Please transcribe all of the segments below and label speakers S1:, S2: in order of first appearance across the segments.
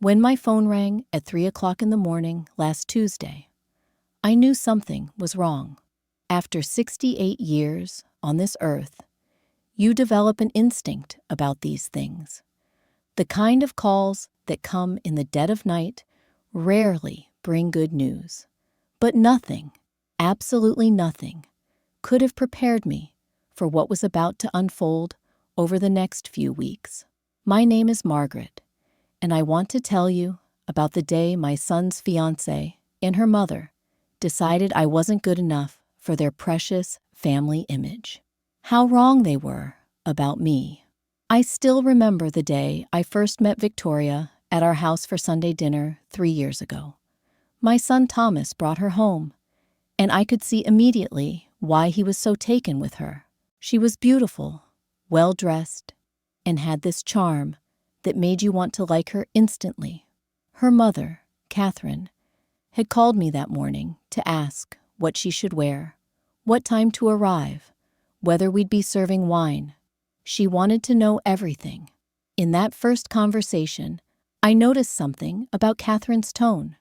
S1: When my phone rang at 3 o'clock in the morning last Tuesday, I knew something was wrong. After 68 years on this earth, you develop an instinct about these things. The kind of calls that come in the dead of night rarely bring good news. But nothing, absolutely nothing, could have prepared me for what was about to unfold over the next few weeks. My name is Margaret, and I want to tell you about the day my son's fiancée and her mother decided I wasn't good enough for their precious family image. How wrong they were about me. I still remember the day I first met Victoria at our house for Sunday dinner 3 years ago. My son Thomas brought her home, and I could see immediately why he was so taken with her. She was beautiful, well-dressed, and had this charm that made you want to like her instantly. Her mother, Catherine, had called me that morning to ask what she should wear, what time to arrive, whether we'd be serving wine. She wanted to know everything. In that first conversation, I noticed something about Catherine's tone.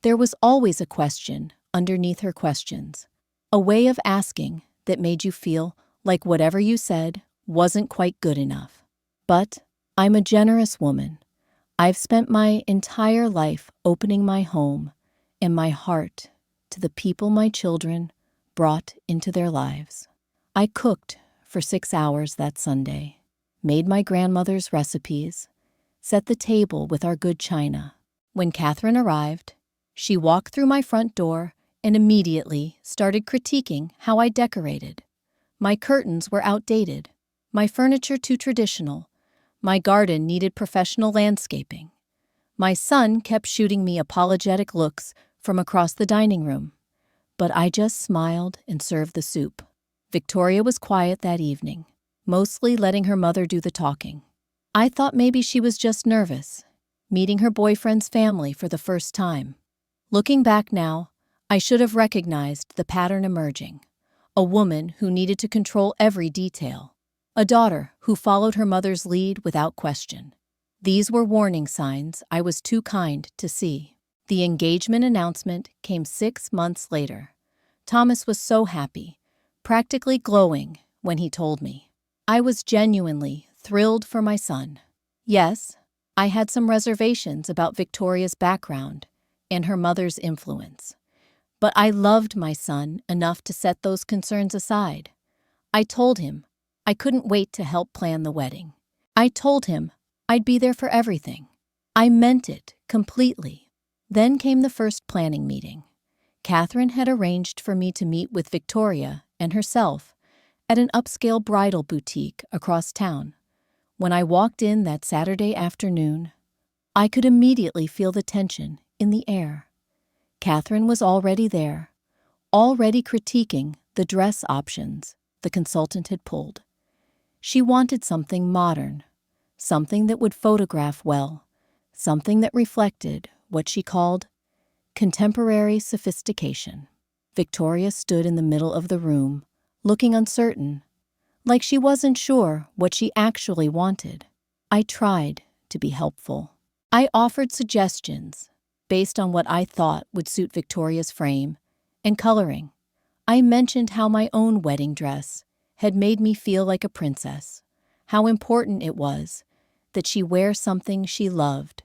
S1: There was always a question underneath her questions, a way of asking that made you feel like whatever you said wasn't quite good enough. But I'm a generous woman. I've spent my entire life opening my home and my heart to the people my children brought into their lives. I cooked for 6 hours that Sunday, made my grandmother's recipes, set the table with our good china. When Catherine arrived, she walked through my front door and immediately started critiquing how I decorated. My curtains were outdated, my furniture too traditional, my garden needed professional landscaping. My son kept shooting me apologetic looks from across the dining room, but I just smiled and served the soup. Victoria was quiet that evening, mostly letting her mother do the talking. I thought maybe she was just nervous, meeting her boyfriend's family for the first time. Looking back now, I should have recognized the pattern emerging. A woman who needed to control every detail. A daughter who followed her mother's lead without question. These were warning signs I was too kind to see. The engagement announcement came 6 months later. Thomas was so happy, practically glowing when he told me. I was genuinely thrilled for my son. Yes, I had some reservations about Victoria's background and her mother's influence. But I loved my son enough to set those concerns aside. I told him I couldn't wait to help plan the wedding. I told him I'd be there for everything. I meant it completely. Then came the first planning meeting. Catherine had arranged for me to meet with Victoria and herself at an upscale bridal boutique across town. When I walked in that Saturday afternoon, I could immediately feel the tension in the air. Catherine was already there, already critiquing the dress options the consultant had pulled. She wanted something modern, something that would photograph well, something that reflected what she called contemporary sophistication. Victoria stood in the middle of the room, looking uncertain, like she wasn't sure what she actually wanted. I tried to be helpful. I offered suggestions based on what I thought would suit Victoria's frame and coloring. I mentioned how my own wedding dress had made me feel like a princess, how important it was that she wear something she loved,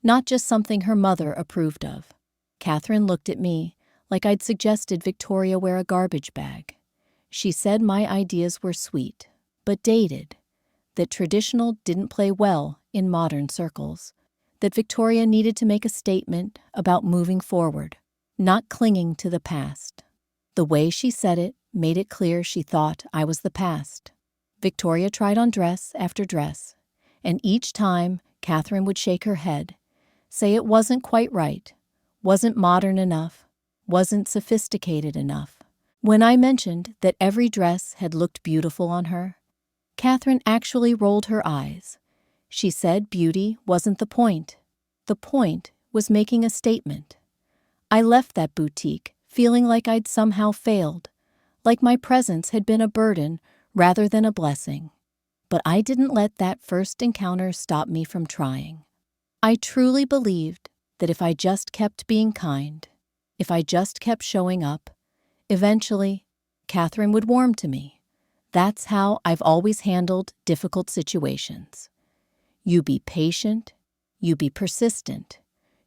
S1: not just something her mother approved of. Catherine looked at me like I'd suggested Victoria wear a garbage bag. She said my ideas were sweet, but dated, that traditional didn't play well in modern circles, that Victoria needed to make a statement about moving forward, not clinging to the past. The way she said it made it clear she thought I was the past. Victoria tried on dress after dress, and each time Catherine would shake her head, say it wasn't quite right, wasn't modern enough, wasn't sophisticated enough. When I mentioned that every dress had looked beautiful on her, Catherine actually rolled her eyes. She said beauty wasn't the point. The point was making a statement. I left that boutique feeling like I'd somehow failed, like my presence had been a burden rather than a blessing. But I didn't let that first encounter stop me from trying. I truly believed that if I just kept being kind, if I just kept showing up, eventually, Catherine would warm to me. That's how I've always handled difficult situations. You be patient, you be persistent,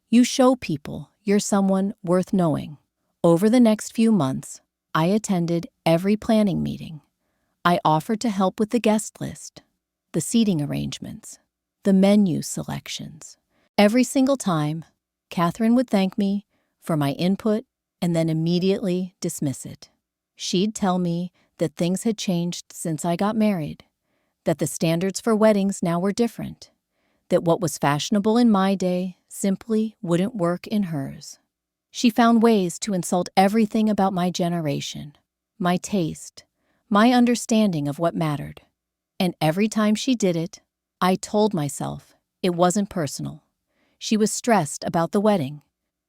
S1: you show people you're someone worth knowing. Over the next few months, I attended every planning meeting. I offered to help with the guest list, the seating arrangements, the menu selections. Every single time, Catherine would thank me for my input and then immediately dismiss it. She'd tell me that things had changed since I got married, that the standards for weddings now were different, that what was fashionable in my day simply wouldn't work in hers. She found ways to insult everything about my generation, my taste, my understanding of what mattered. And every time she did it, I told myself it wasn't personal. She was stressed about the wedding.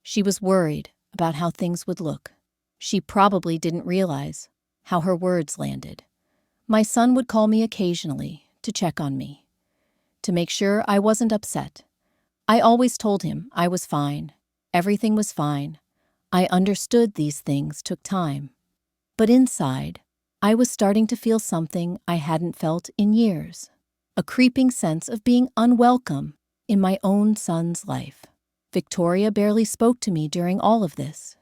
S1: She was worried about how things would look. She probably didn't realize how her words landed. My son would call me occasionally to check on me, to make sure I wasn't upset. I always told him I was fine. Everything was fine. I understood these things took time. But inside, I was starting to feel something I hadn't felt in years, a creeping sense of being unwelcome in my own son's life. Victoria barely spoke to me during all of this.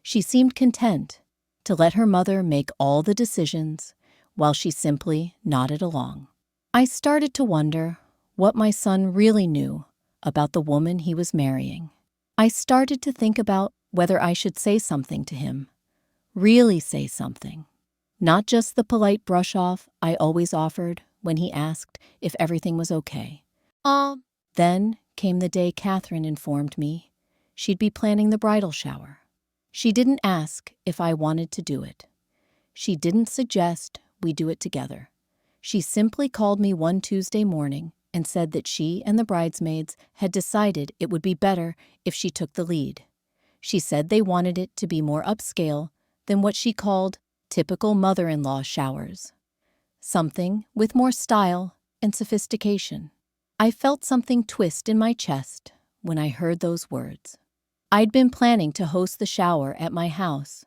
S1: She seemed content to let her mother make all the decisions while she simply nodded along. I started to wonder what my son really knew about the woman he was marrying. I started to think about whether I should say something to him, really say something. Not just the polite brush-off I always offered when he asked if everything was okay. Then came the day Catherine informed me she'd be planning the bridal shower. She didn't ask if I wanted to do it. She didn't suggest we do it together. She simply called me one Tuesday morning and said that she and the bridesmaids had decided it would be better if she took the lead. She said they wanted it to be more upscale than what she called typical mother-in-law showers. Something with more style and sophistication. I felt something twist in my chest when I heard those words. I'd been planning to host the shower at my house,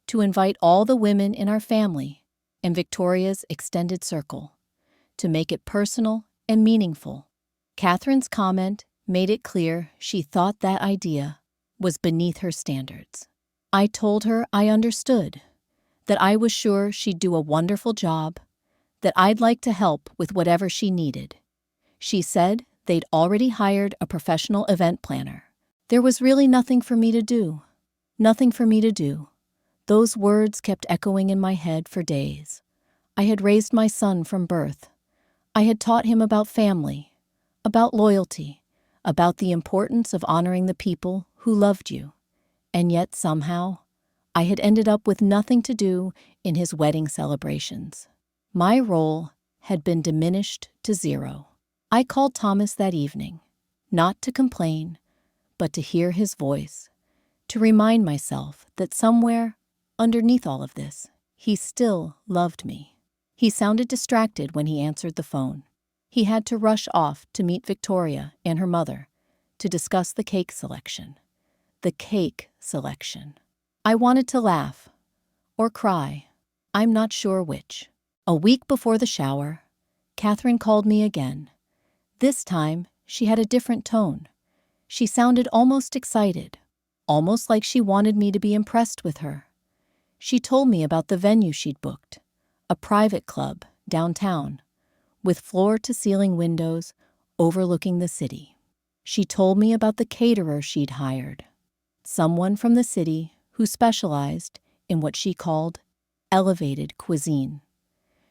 S1: to invite all the women in our family and Victoria's extended circle, to make it personal and meaningful. Catherine's comment made it clear she thought that idea was beneath her standards. I told her I understood, that I was sure she'd do a wonderful job, that I'd like to help with whatever she needed. She said they'd already hired a professional event planner. There was really nothing for me to do. Nothing for me to do. Those words kept echoing in my head for days. I had raised my son from birth. I had taught him about family, about loyalty, about the importance of honoring the people who loved you. And yet somehow, I had ended up with nothing to do in his wedding celebrations. My role had been diminished to zero. I called Thomas that evening, not to complain, but to hear his voice, to remind myself that somewhere underneath all of this, he still loved me. He sounded distracted when he answered the phone. He had to rush off to meet Victoria and her mother to discuss the cake selection. The cake selection. I wanted to laugh or cry. I'm not sure which. A week before the shower, Catherine called me again. This time, she had a different tone. She sounded almost excited, almost like she wanted me to be impressed with her. She told me about the venue she'd booked, a private club downtown, with floor-to-ceiling windows overlooking the city. She told me about the caterer she'd hired, someone from the city who specialized in what she called elevated cuisine.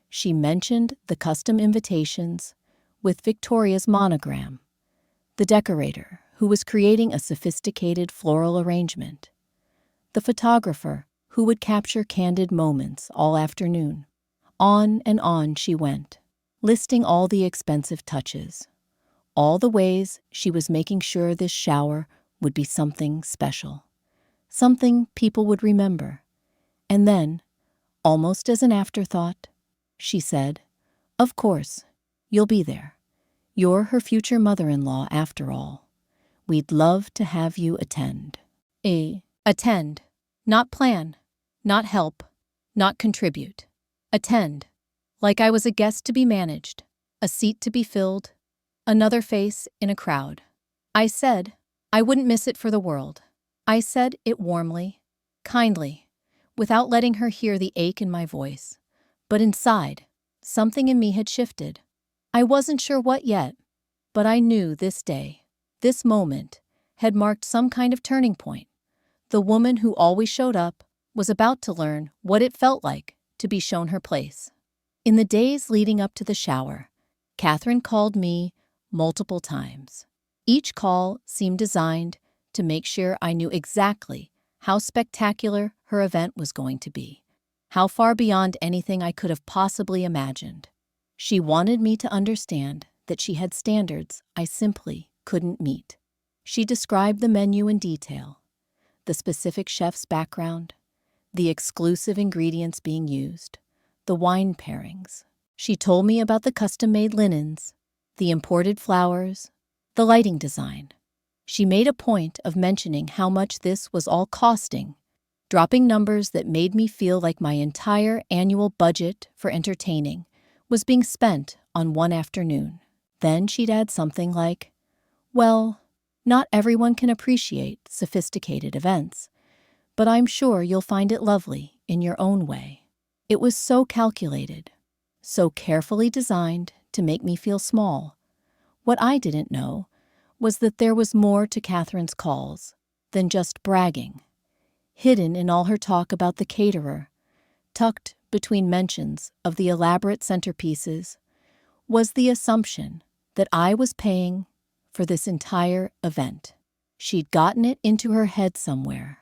S1: She mentioned the custom invitations with Victoria's monogram, the decorator who was creating a sophisticated floral arrangement, the photographer who would capture candid moments all afternoon. On and on she went, listing all the expensive touches, all the ways she was making sure this shower would be something special, something people would remember. And then, almost as an afterthought, she said, "Of course, you'll be there. You're her future mother-in-law after all." We'd love to have you attend. Attend. Not plan. Not help. Not contribute. Attend. Like I was a guest to be managed, a seat to be filled, another face in a crowd. I said I wouldn't miss it for the world. I said it warmly, kindly, without letting her hear the ache in my voice. But inside, something in me had shifted. I wasn't sure what yet, but I knew this day, this moment, had marked some kind of turning point. The woman who always showed up was about to learn what it felt like to be shown her place. In the days leading up to the shower, Catherine called me multiple times. Each call seemed designed to make sure I knew exactly how spectacular her event was going to be, how far beyond anything I could have possibly imagined. She wanted me to understand that she had standards I simply couldn't meet. She described the menu in detail, the specific chef's background, the exclusive ingredients being used, the wine pairings. She told me about the custom-made linens, the imported flowers, the lighting design. She made a point of mentioning how much this was all costing, dropping numbers that made me feel like my entire annual budget for entertaining was being spent on one afternoon. Then she'd add something like, well, not everyone can appreciate sophisticated events, but I'm sure you'll find it lovely in your own way. It was so calculated, so carefully designed to make me feel small. What I didn't know was that there was more to Catherine's calls than just bragging. Hidden in all her talk about the caterer, tucked between mentions of the elaborate centerpieces, was the assumption that I was paying for this entire event. She'd gotten it into her head somewhere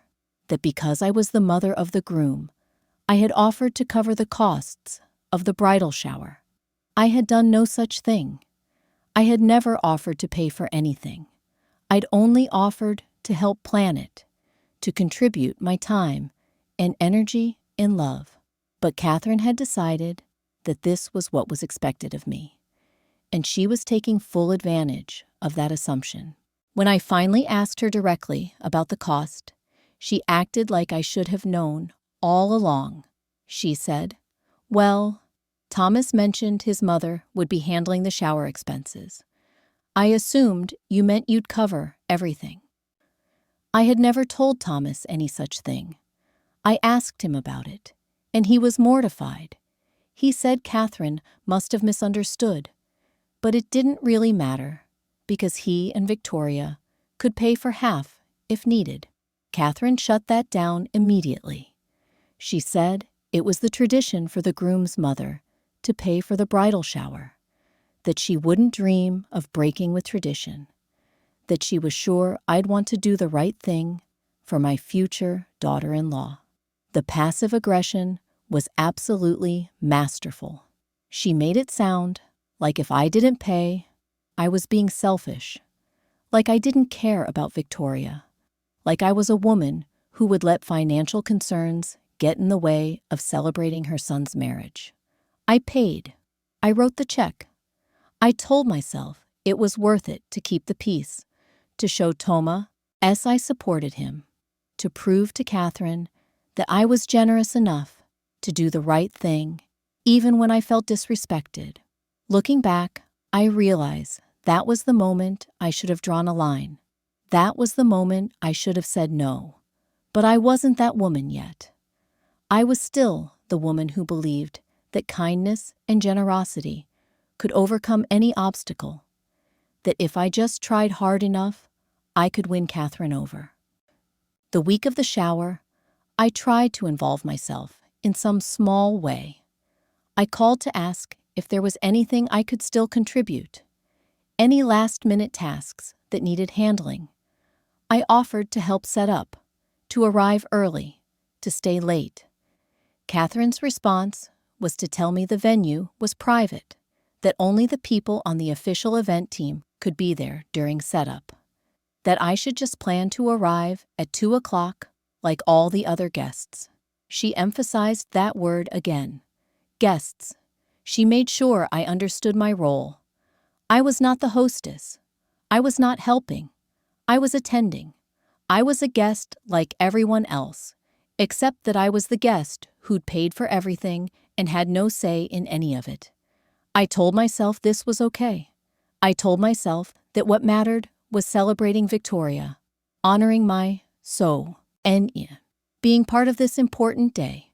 S1: that because I was the mother of the groom, I had offered to cover the costs of the bridal shower. I had done no such thing. I had never offered to pay for anything. I'd only offered to help plan it, to contribute my time and energy and love. But Catherine had decided that this was what was expected of me, and she was taking full advantage of that assumption. When I finally asked her directly about the cost, she acted like I should have known all along. She said, well, Thomas mentioned his mother would be handling the shower expenses. I assumed you meant you'd cover everything. I had never told Thomas any such thing. I asked him about it, and he was mortified. He said Catherine must have misunderstood, but it didn't really matter because he and Victoria could pay for half if needed. Catherine shut that down immediately. She said it was the tradition for the groom's mother to pay for the bridal shower, that she wouldn't dream of breaking with tradition, that she was sure I'd want to do the right thing for my future daughter-in-law. The passive aggression was absolutely masterful. She made it sound like if I didn't pay, I was being selfish, like I didn't care about Victoria, like I was a woman who would let financial concerns get in the way of celebrating her son's marriage. I paid. I wrote the check. I told myself it was worth it to keep the peace, to show Thomas I supported him, to prove to Catherine that I was generous enough to do the right thing, even when I felt disrespected. Looking back, I realize that was the moment I should have drawn a line. That was the moment I should have said no. But I wasn't that woman yet. I was still the woman who believed that kindness and generosity could overcome any obstacle, that if I just tried hard enough, I could win Catherine over. The week of the shower, I tried to involve myself in some small way. I called to ask if there was anything I could still contribute, any last-minute tasks that needed handling. I offered to help set up, to arrive early, to stay late. Catherine's response was to tell me the venue was private, that only the people on the official event team could be there during setup, that I should just plan to arrive at 2 o'clock like all the other guests. She emphasized that word again, guests. She made sure I understood my role. I was not the hostess. I was not helping. I was attending. I was a guest like everyone else, except that I was the guest who'd paid for everything and had no say in any of it. I told myself this was okay. I told myself that what mattered was celebrating Victoria, honoring my so and being part of this important day.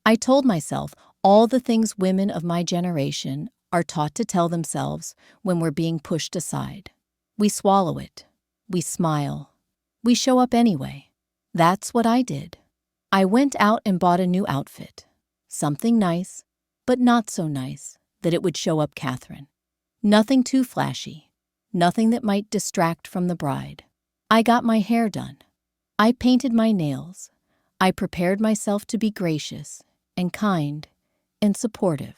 S1: I told myself all the things women of my generation are taught to tell themselves when we're being pushed aside. We swallow it. We smile. We show up anyway. That's what I did. I went out and bought a new outfit. Something nice, but not so nice that it would show up Catherine. Nothing too flashy. Nothing that might distract from the bride. I got my hair done. I painted my nails. I prepared myself to be gracious and kind and supportive.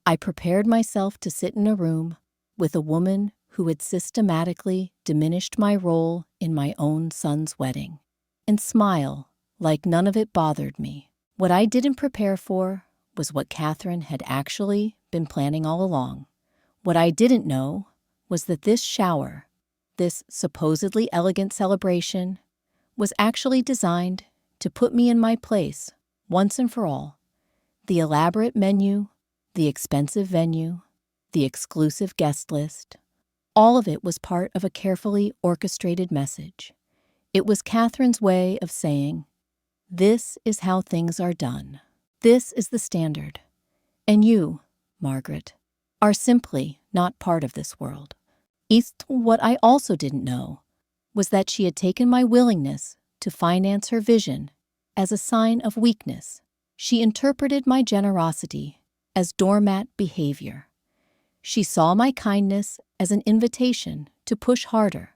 S1: I prepared myself to sit in a room with a woman who had systematically diminished my role in my own son's wedding and smile like none of it bothered me. What I didn't prepare for was what Catherine had actually been planning all along. What I didn't know was that this shower, this supposedly elegant celebration, was actually designed to put me in my place once and for all. The elaborate menu, the expensive venue, the exclusive guest list, all of it was part of a carefully orchestrated message. It was Catherine's way of saying, "This is how things are done. This is the standard. And you, Margaret, are simply not part of this world." What I also didn't know was that she had taken my willingness to finance her vision as a sign of weakness. She interpreted my generosity as doormat behavior. She saw my kindness as an invitation to push harder,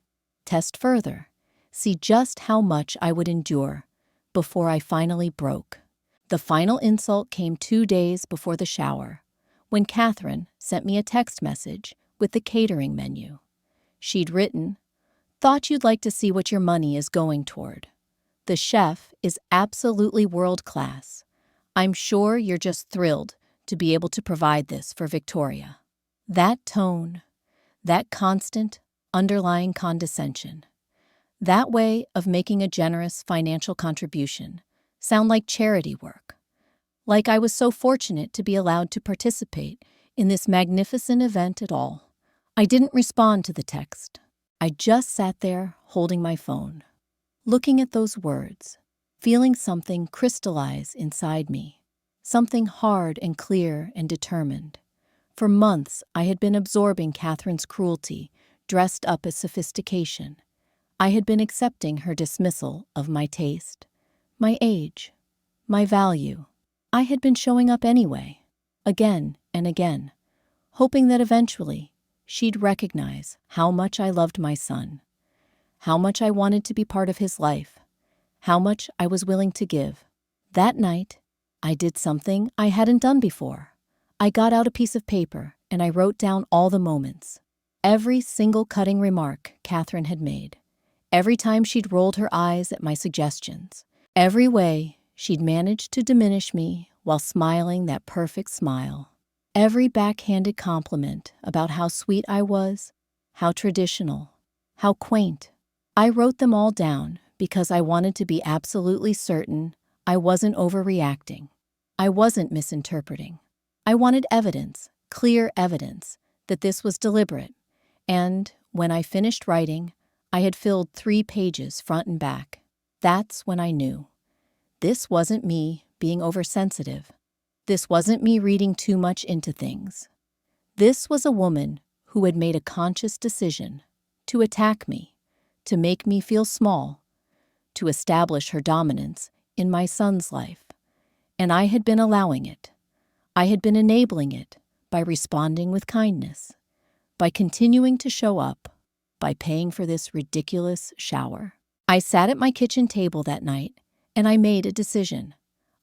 S1: test further, see just how much I would endure before I finally broke. The final insult came 2 days before the shower, when Catherine sent me a text message with the catering menu. She'd written, "Thought you'd like to see what your money is going toward. The chef is absolutely world-class. I'm sure you're just thrilled to be able to provide this for Victoria." That tone, that constant, underlying condescension, that way of making a generous financial contribution sound like charity work, like I was so fortunate to be allowed to participate in this magnificent event at all. I didn't respond to the text. I just sat there holding my phone, looking at those words, feeling something crystallize inside me, something hard and clear and determined. For months, I had been absorbing Catherine's cruelty, dressed up as sophistication. I had been accepting her dismissal of my taste, my age, my value. I had been showing up anyway, again and again, hoping that eventually she'd recognize how much I loved my son, how much I wanted to be part of his life, how much I was willing to give. That night, I did something I hadn't done before. I got out a piece of paper and I wrote down all the moments, every single cutting remark Catherine had made, every time she'd rolled her eyes at my suggestions, every way she'd managed to diminish me while smiling that perfect smile, every backhanded compliment about how sweet I was, how traditional, how quaint. I wrote them all down because I wanted to be absolutely certain I wasn't overreacting. I wasn't misinterpreting. I wanted evidence, clear evidence, that this was deliberate. And when I finished writing, I had filled 3 pages front and back. That's when I knew. This wasn't me being oversensitive. This wasn't me reading too much into things. This was a woman who had made a conscious decision to attack me, to make me feel small, to establish her dominance in my son's life. And I had been allowing it. I had been enabling it by responding with kindness, by continuing to show up, by paying for this ridiculous shower. I sat at my kitchen table that night, and I made a decision.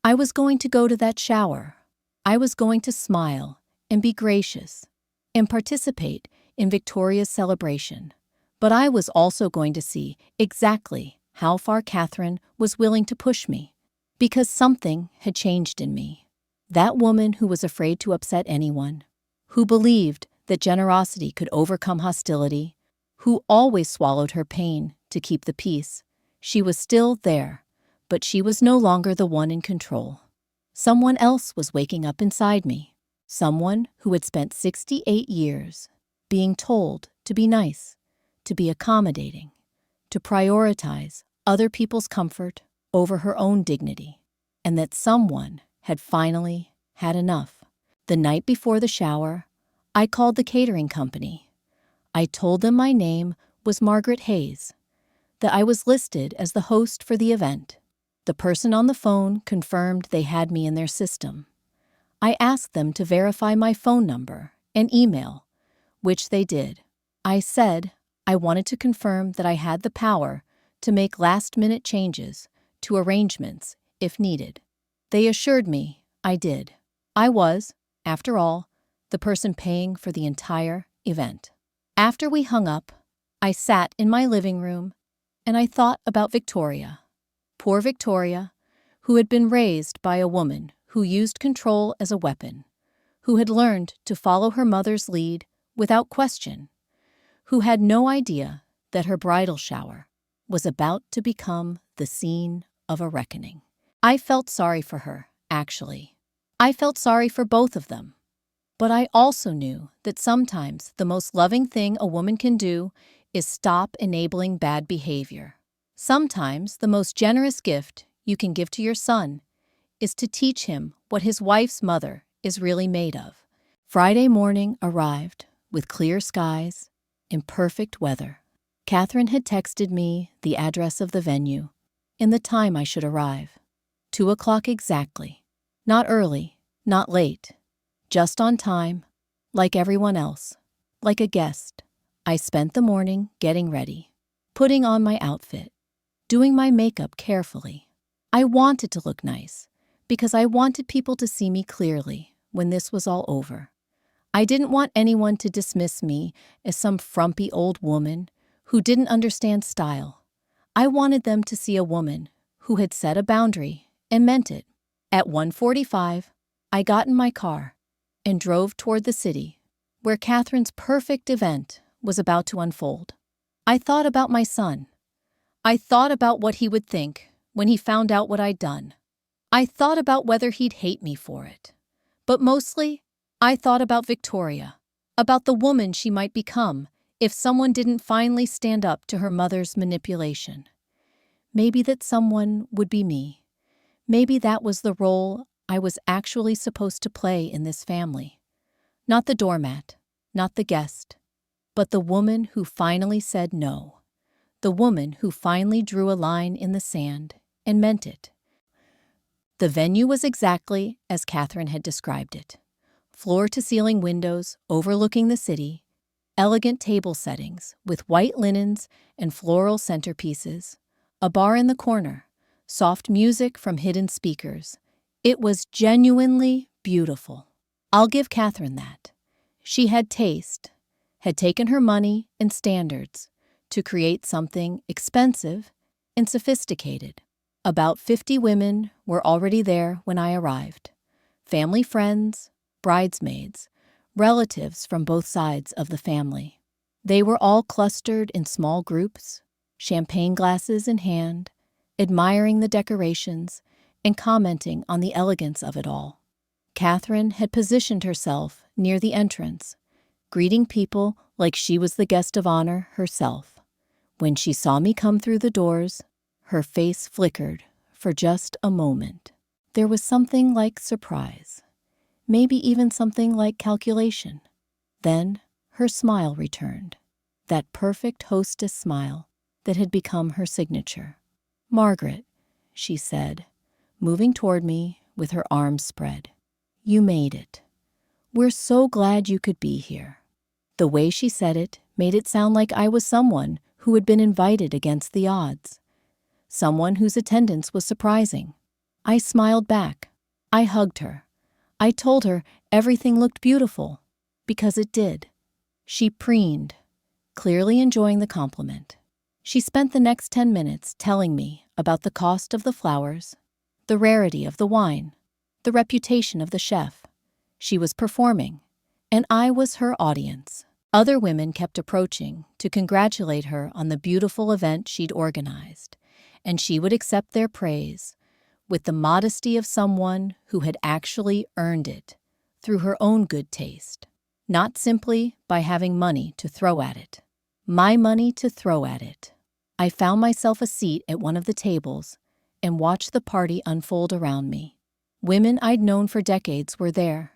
S1: I was going to go to that shower. I was going to smile and be gracious and participate in Victoria's celebration. But I was also going to see exactly how far Catherine was willing to push me, because something had changed in me. That woman who was afraid to upset anyone, who believed that generosity could overcome hostility, who always swallowed her pain to keep the peace. She was still there, but she was no longer the one in control. Someone else was waking up inside me. Someone who had spent 68 years being told to be nice, to be accommodating, to prioritize other people's comfort over her own dignity, and that someone had finally had enough. The night before the shower, I called the catering company. I told them my name was Margaret Hayes, that I was listed as the host for the event. The person on the phone confirmed they had me in their system. I asked them to verify my phone number and email, which they did. I said I wanted to confirm that I had the power to make last-minute changes to arrangements if needed. They assured me I did. I was, after all, the person paying for the entire event. After we hung up, I sat in my living room and I thought about Victoria. Poor Victoria, who had been raised by a woman who used control as a weapon, who had learned to follow her mother's lead without question, who had no idea that her bridal shower was about to become the scene of a reckoning. I felt sorry for her, actually. I felt sorry for both of them. But I also knew that sometimes the most loving thing a woman can do is stop enabling bad behavior. Sometimes the most generous gift you can give to your son is to teach him what his wife's mother is really made of. Friday morning arrived with clear skies and perfect weather. Catherine had texted me the address of the venue and the time I should arrive. 2 o'clock exactly. Not early, not late. Just on time, like everyone else, like a guest. I spent the morning getting ready, putting on my outfit, doing my makeup carefully. I wanted to look nice because I wanted people to see me clearly when this was all over. I didn't want anyone to dismiss me as some frumpy old woman who didn't understand style. I wanted them to see a woman who had set a boundary and meant it. At 1:45, I got in my car and drove toward the city where Catherine's perfect event was about to unfold. I thought about my son. I thought about what he would think when he found out what I'd done. I thought about whether he'd hate me for it. But mostly, I thought about Victoria, about the woman she might become if someone didn't finally stand up to her mother's manipulation. Maybe that someone would be me. Maybe that was the role I was actually supposed to play in this family. Not the doormat, not the guest, but the woman who finally said no. The woman who finally drew a line in the sand and meant it. The venue was exactly as Catherine had described it. Floor-to-ceiling windows overlooking the city, elegant table settings with white linens and floral centerpieces, a bar in the corner, soft music from hidden speakers. It was genuinely beautiful. I'll give Catherine that. She had taste, had taken her money and standards to create something expensive and sophisticated. About 50 women were already there when I arrived. Family friends, bridesmaids, relatives from both sides of the family. They were all clustered in small groups, champagne glasses in hand, admiring the decorations and commenting on the elegance of it all. Catherine had positioned herself near the entrance, greeting people like she was the guest of honor herself. When she saw me come through the doors, her face flickered for just a moment. There was something like surprise, maybe even something like calculation. Then her smile returned, that perfect hostess smile that had become her signature. "Margaret," she said, moving toward me with her arms spread. "You made it. We're so glad you could be here." The way she said it made it sound like I was someone who had been invited against the odds, someone whose attendance was surprising. I smiled back. I hugged her. I told her everything looked beautiful, because it did. She preened, clearly enjoying the compliment. She spent the next 10 minutes telling me about the cost of the flowers, the rarity of the wine, the reputation of the chef. She was performing, and I was her audience. Other women kept approaching to congratulate her on the beautiful event she'd organized, and she would accept their praise with the modesty of someone who had actually earned it through her own good taste, not simply by having money to throw at it. My money to throw at it. I found myself a seat at one of the tables and watched the party unfold around me. Women I'd known for decades were there.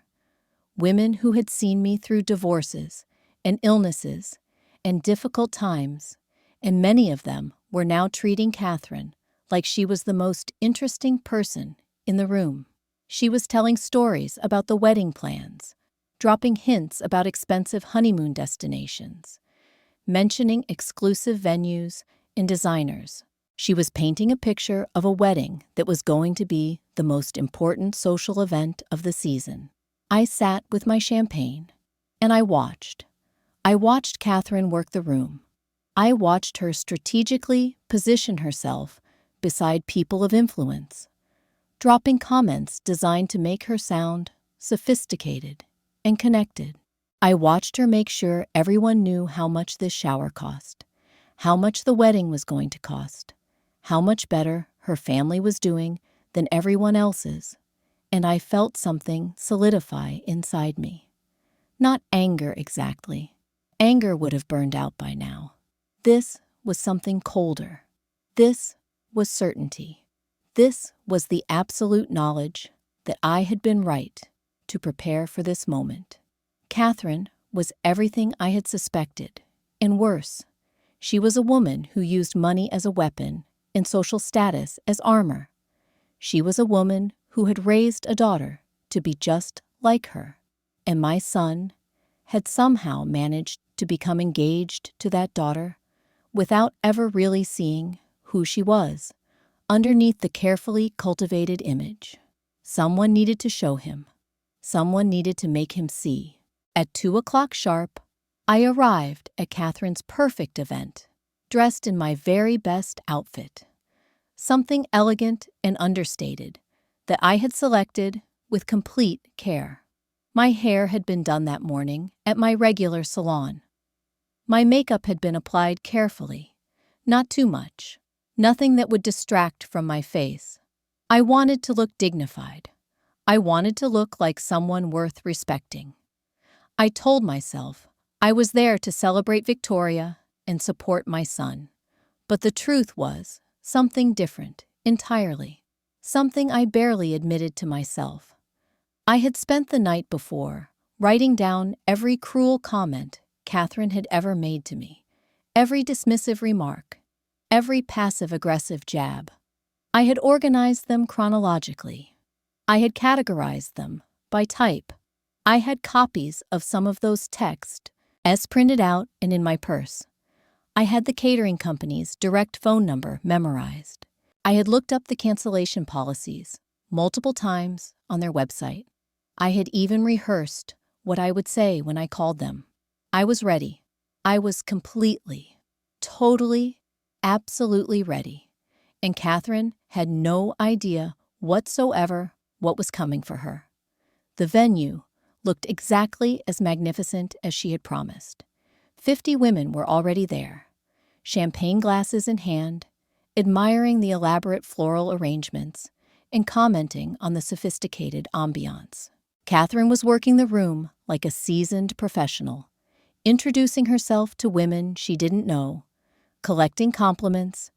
S1: Women who had seen me through divorces and illnesses and difficult times, and many of them were now treating Catherine like she was the most interesting person in the room. She was telling stories about the wedding plans, dropping hints about expensive honeymoon destinations, mentioning exclusive venues and designers. She was painting a picture of a wedding that was going to be the most important social event of the season. I sat with my champagne, and I watched. I watched Catherine work the room. I watched her strategically position herself beside people of influence, dropping comments designed to make her sound sophisticated and connected. I watched her make sure everyone knew how much this shower cost, how much the wedding was going to cost, how much better her family was doing than everyone else's, and I felt something solidify inside me. Not anger exactly. Anger would have burned out by now. This was something colder. This was certainty. This was the absolute knowledge that I had been right to prepare for this moment. Catherine was everything I had suspected, and worse. She was a woman who used money as a weapon and social status as armor. She was a woman who had raised a daughter to be just like her, and my son had somehow managed to become engaged to that daughter without ever really seeing who she was underneath the carefully cultivated image. Someone needed to show him. Someone needed to make him see. At 2:00 sharp, I arrived at Catherine's perfect event, dressed in my very best outfit. Something elegant and understated that I had selected with complete care. My hair had been done that morning at my regular salon. My makeup had been applied carefully, not too much, nothing that would distract from my face. I wanted to look dignified. I wanted to look like someone worth respecting. I told myself I was there to celebrate Victoria and support my son. But the truth was something different entirely, something I barely admitted to myself. I had spent the night before writing down every cruel comment Catherine had ever made to me, every dismissive remark, every passive-aggressive jab. I had organized them chronologically. I had categorized them by type. I had copies of some of those texts as printed out and in my purse. I had the catering company's direct phone number memorized. I had looked up the cancellation policies multiple times on their website. I had even rehearsed what I would say when I called them. I was ready. I was completely, totally, absolutely ready. And Catherine had no idea whatsoever what was coming for her. The venue looked exactly as magnificent as she had promised. 50 women were already there, champagne glasses in hand, admiring the elaborate floral arrangements and commenting on the sophisticated ambiance. Catherine was working the room like a seasoned professional, introducing herself to women she didn't know, collecting compliments,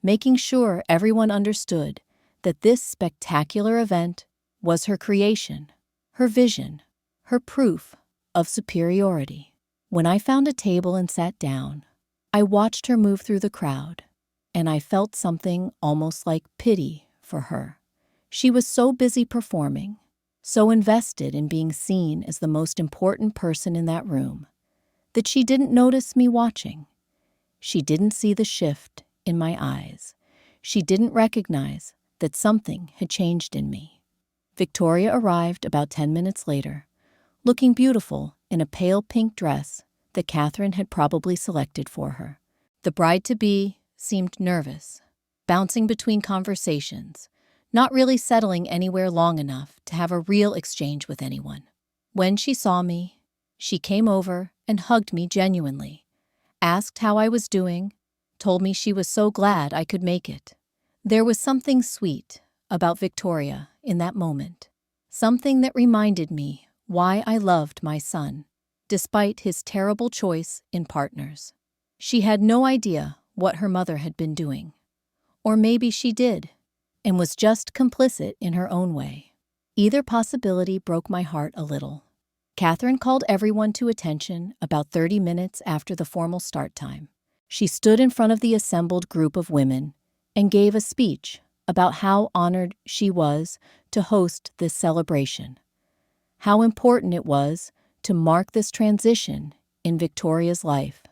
S1: making sure everyone understood that this spectacular event was her creation, her vision, her proof of superiority. When I found a table and sat down, I watched her move through the crowd, and I felt something almost like pity for her. She was so busy performing, so invested in being seen as the most important person in that room, that she didn't notice me watching. She didn't see the shift in my eyes. She didn't recognize that something had changed in me. Victoria arrived about 10 minutes later, looking beautiful in a pale pink dress that Catherine had probably selected for her. The bride-to-be seemed nervous, bouncing between conversations, not really settling anywhere long enough to have a real exchange with anyone. When she saw me, She came over and hugged me genuinely, asked how I was doing, told me she was so glad I could make it. There was something sweet about Victoria in that moment, something that reminded me why I loved my son, despite his terrible choice in partners. She had no idea what her mother had been doing. Or maybe she did, and was just complicit in her own way. Either possibility broke my heart a little. Catherine called everyone to attention about 30 minutes after the formal start time. She stood in front of the assembled group of women and gave a speech about how honored she was to host this celebration, how important it was to mark this transition in Victoria's life,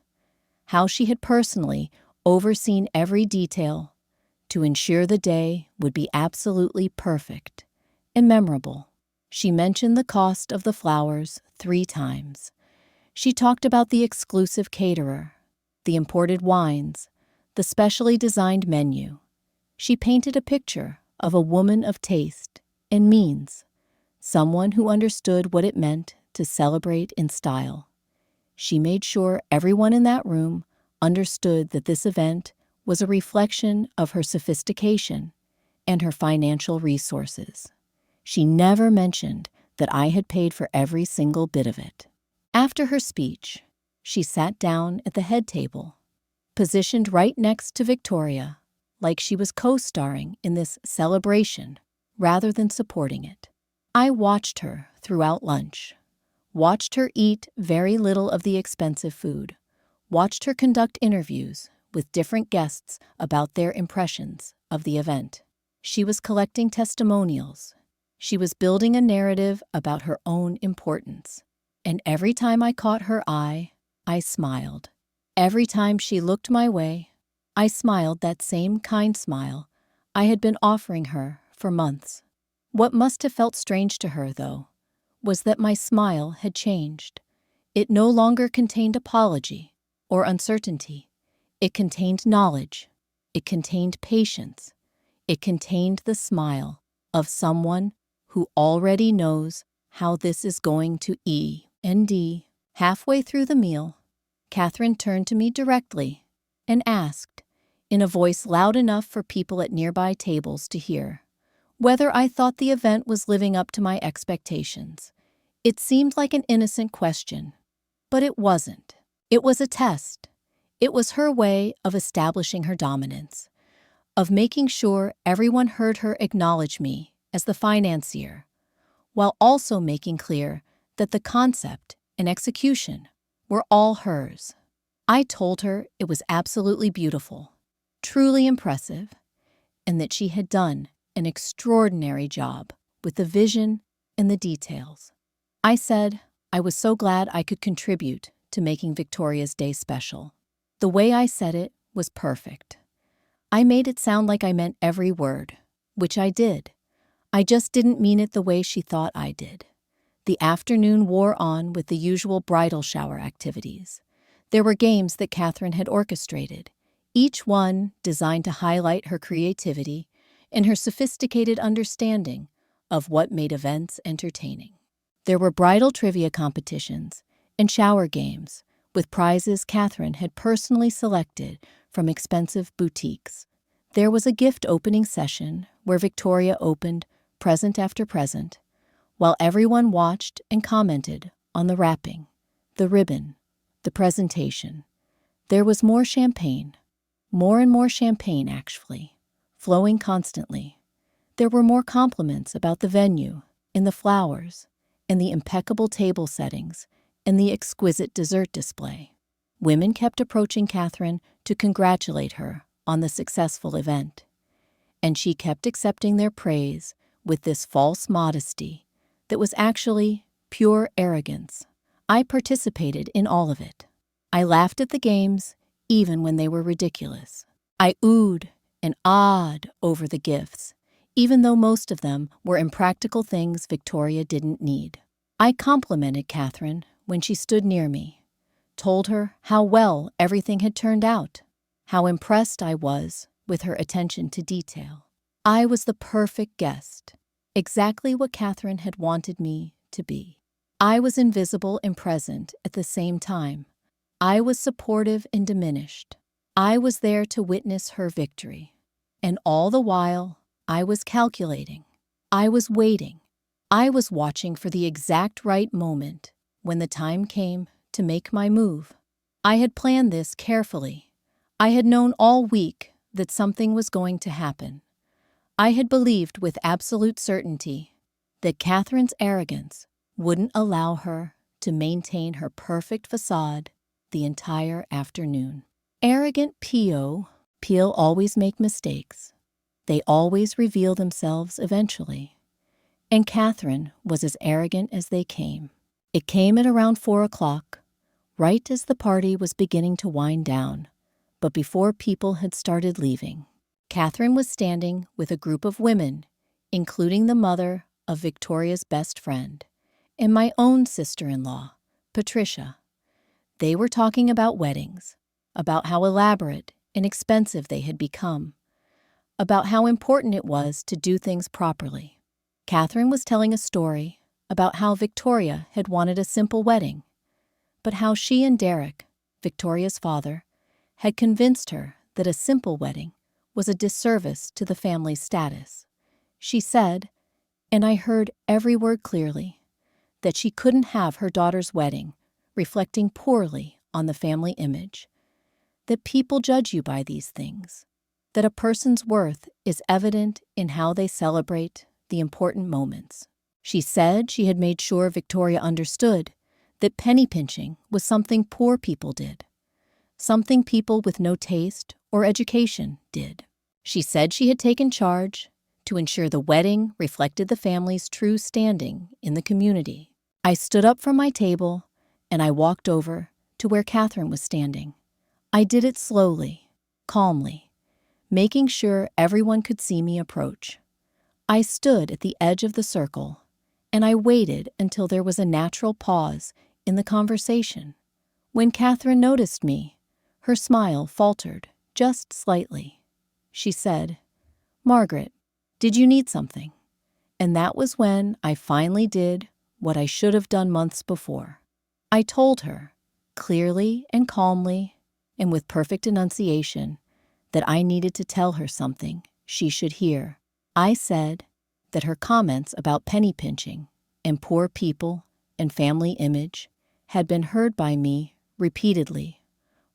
S1: how she had personally overseen every detail to ensure the day would be absolutely perfect and memorable. She mentioned the cost of the flowers 3 times. She talked about the exclusive caterer, the imported wines, the specially designed menu. She painted a picture of a woman of taste and means, someone who understood what it meant to celebrate in style. She made sure everyone in that room understood that this event was a reflection of her sophistication and her financial resources. She never mentioned that I had paid for every single bit of it. After her speech, she sat down at the head table, positioned right next to Victoria, like she was co-starring in this celebration rather than supporting it. I watched her throughout lunch, watched her eat very little of the expensive food, watched her conduct interviews with different guests about their impressions of the event. She was collecting testimonials. She was building a narrative about her own importance. And every time I caught her eye, I smiled. Every time she looked my way, I smiled that same kind smile I had been offering her for months. What must have felt strange to her, though, was that my smile had changed. It no longer contained apology or uncertainty. It contained knowledge. It contained patience. It contained the smile of someone who already knows how this is going to end. Halfway through the meal, Catherine turned to me directly and asked, in a voice loud enough for people at nearby tables to hear, whether I thought the event was living up to my expectations. It seemed like an innocent question, but it wasn't. It was a test. It was her way of establishing her dominance, of making sure everyone heard her acknowledge me as the financier, while also making clear that the concept and execution were all hers. I told her it was absolutely beautiful, truly impressive, and that she had done an extraordinary job with the vision and the details. I said I was so glad I could contribute to making Victoria's Day special. The way I said it was perfect. I made it sound like I meant every word, which I did. I just didn't mean it the way she thought I did. The afternoon wore on with the usual bridal shower activities. There were games that Catherine had orchestrated, each one designed to highlight her creativity and her sophisticated understanding of what made events entertaining. There were bridal trivia competitions and shower games, with prizes Catherine had personally selected from expensive boutiques. There was a gift opening session where Victoria opened present after present, while everyone watched and commented on the wrapping, the ribbon, the presentation. There was more champagne, more and more champagne actually, flowing constantly. There were more compliments about the venue and the flowers and the impeccable table settings and the exquisite dessert display. Women kept approaching Catherine to congratulate her on the successful event, and she kept accepting their praise with this false modesty that was actually pure arrogance. I participated in all of it. I laughed at the games even when they were ridiculous. I oohed and ahed over the gifts, even though most of them were impractical things Victoria didn't need. I complimented Catherine when she stood near me, told her how well everything had turned out, how impressed I was with her attention to detail. I was the perfect guest, exactly what Catherine had wanted me to be. I was invisible and present at the same time. I was supportive and diminished. I was there to witness her victory. And all the while, I was calculating. I was waiting. I was watching for the exact right moment when the time came to make my move. I had planned this carefully. I had known all week that something was going to happen. I had believed with absolute certainty that Catherine's arrogance wouldn't allow her to maintain her perfect facade the entire afternoon. Arrogant Peel always make mistakes. They always reveal themselves eventually. And Catherine was as arrogant as they came. It came at around 4 o'clock, right as the party was beginning to wind down, but before people had started leaving. Catherine was standing with a group of women, including the mother of Victoria's best friend, and my own sister-in-law, Patricia. They were talking about weddings, about how elaborate and expensive they had become, about how important it was to do things properly. Catherine was telling a story about how Victoria had wanted a simple wedding, but how she and Derek, Victoria's father, had convinced her that a simple wedding was a disservice to the family's status. She said, and I heard every word clearly, that she couldn't have her daughter's wedding reflecting poorly on the family image, that people judge you by these things, that a person's worth is evident in how they celebrate the important moments. She said she had made sure Victoria understood that penny pinching was something poor people did, something people with no taste or education did. She said she had taken charge to ensure the wedding reflected the family's true standing in the community. I stood up from my table and I walked over to where Catherine was standing. I did it slowly, calmly, making sure everyone could see me approach. I stood at the edge of the circle, and I waited until there was a natural pause in the conversation. When Catherine noticed me, her smile faltered just slightly. She said, "Margaret, did you need something?" And that was when I finally did what I should have done months before. I told her, clearly and calmly, and with perfect enunciation, that I needed to tell her something she should hear. I said that her comments about penny pinching and poor people and family image had been heard by me repeatedly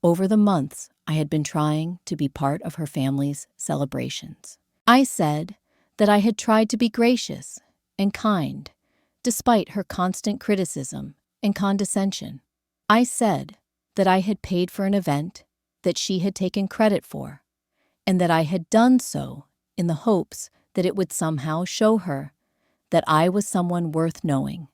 S1: over the months I had been trying to be part of her family's celebrations. I said that I had tried to be gracious and kind despite her constant criticism and condescension. I said that I had paid for an event that she had taken credit for, and that I had done so in the hopes that it would somehow show her that I was someone worth knowing,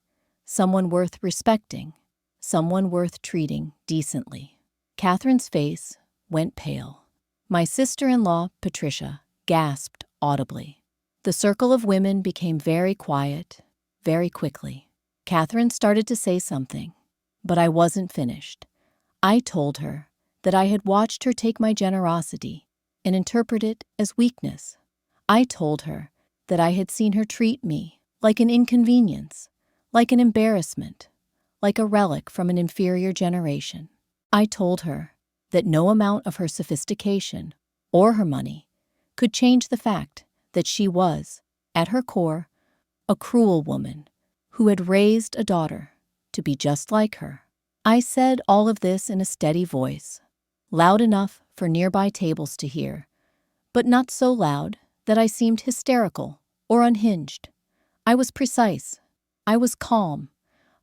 S1: someone worth respecting, someone worth treating decently. Catherine's face went pale. My sister-in-law, Patricia, gasped audibly. The circle of women became very quiet, very quickly. Catherine started to say something, but I wasn't finished. I told her that I had watched her take my generosity and interpret it as weakness. I told her that I had seen her treat me like an inconvenience, like an embarrassment, like a relic from an inferior generation. I told her that no amount of her sophistication or her money could change the fact that she was, at her core, a cruel woman who had raised a daughter to be just like her. I said all of this in a steady voice, loud enough for nearby tables to hear, but not so loud that I seemed hysterical or unhinged. I was precise. I was calm.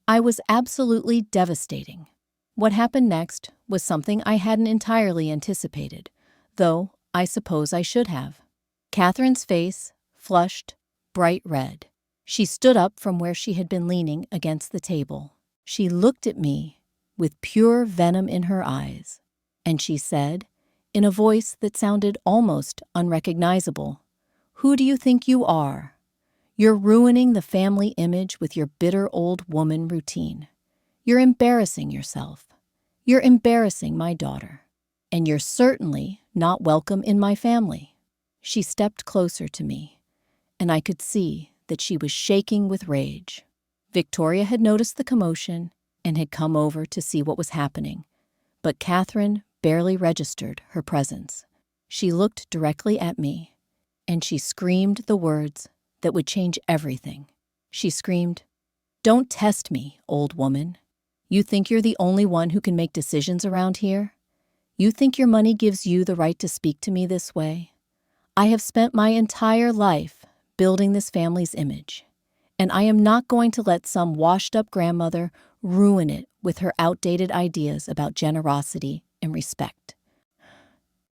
S1: I was absolutely devastating. What happened next was something I hadn't entirely anticipated, though I suppose I should have. Catherine's face flushed bright red. She stood up from where she had been leaning against the table. She looked at me with pure venom in her eyes, and she said, in a voice that sounded almost unrecognizable, "Who do you think you are? You're ruining the family image with your bitter old woman routine. You're embarrassing yourself. You're embarrassing my daughter. And you're certainly not welcome in my family." She stepped closer to me, and I could see that she was shaking with rage. Victoria had noticed the commotion and had come over to see what was happening, but Catherine barely registered her presence. She looked directly at me, and she screamed the words that would change everything. She screamed, "Don't test me, old woman. You think you're the only one who can make decisions around here? You think your money gives you the right to speak to me this way? I have spent my entire life building this family's image, and I am not going to let some washed-up grandmother ruin it with her outdated ideas about generosity and respect."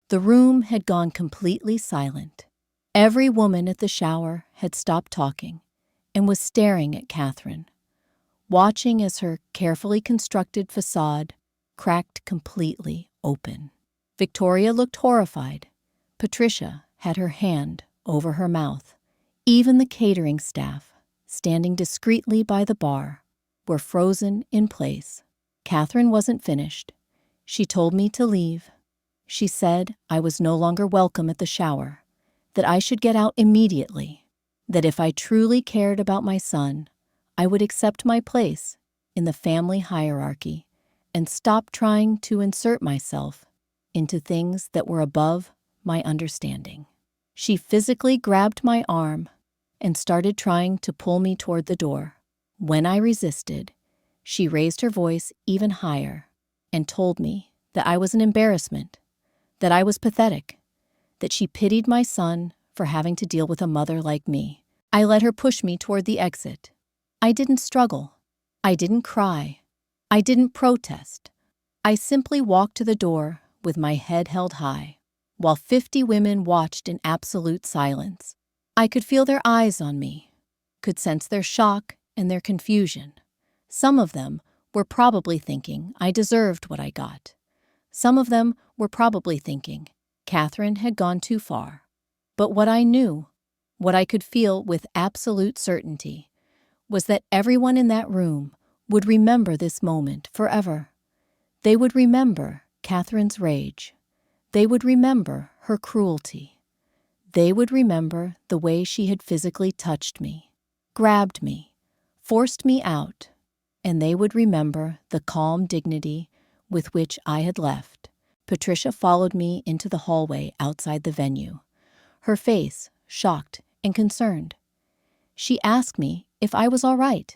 S1: The room had gone completely silent. Every woman at the shower had stopped talking and was staring at Catherine, watching as her carefully constructed facade cracked completely open. Victoria looked horrified. Patricia had her hand over her mouth. Even the catering staff, standing discreetly by the bar, were frozen in place. Catherine wasn't finished. She told me to leave. She said I was no longer welcome at the shower, that I should get out immediately, that if I truly cared about my son, I would accept my place in the family hierarchy and stop trying to insert myself into things that were above my understanding. She physically grabbed my arm and started trying to pull me toward the door. When I resisted, she raised her voice even higher and told me that I was an embarrassment, that I was pathetic, that she pitied my son for having to deal with a mother like me. I let her push me toward the exit. I didn't struggle. I didn't cry. I didn't protest. I simply walked to the door with my head held high, while 50 women watched in absolute silence. I could feel their eyes on me, could sense their shock and their confusion. Some of them were probably thinking I deserved what I got. Some of them were probably thinking Catherine had gone too far. But what I knew, what I could feel with absolute certainty, was that everyone in that room would remember this moment forever. They would remember Catherine's rage. They would remember her cruelty. They would remember the way she had physically touched me, grabbed me, forced me out, and they would remember the calm dignity with which I had left. Patricia followed me into the hallway outside the venue, her face shocked and concerned. She asked me if I was all right,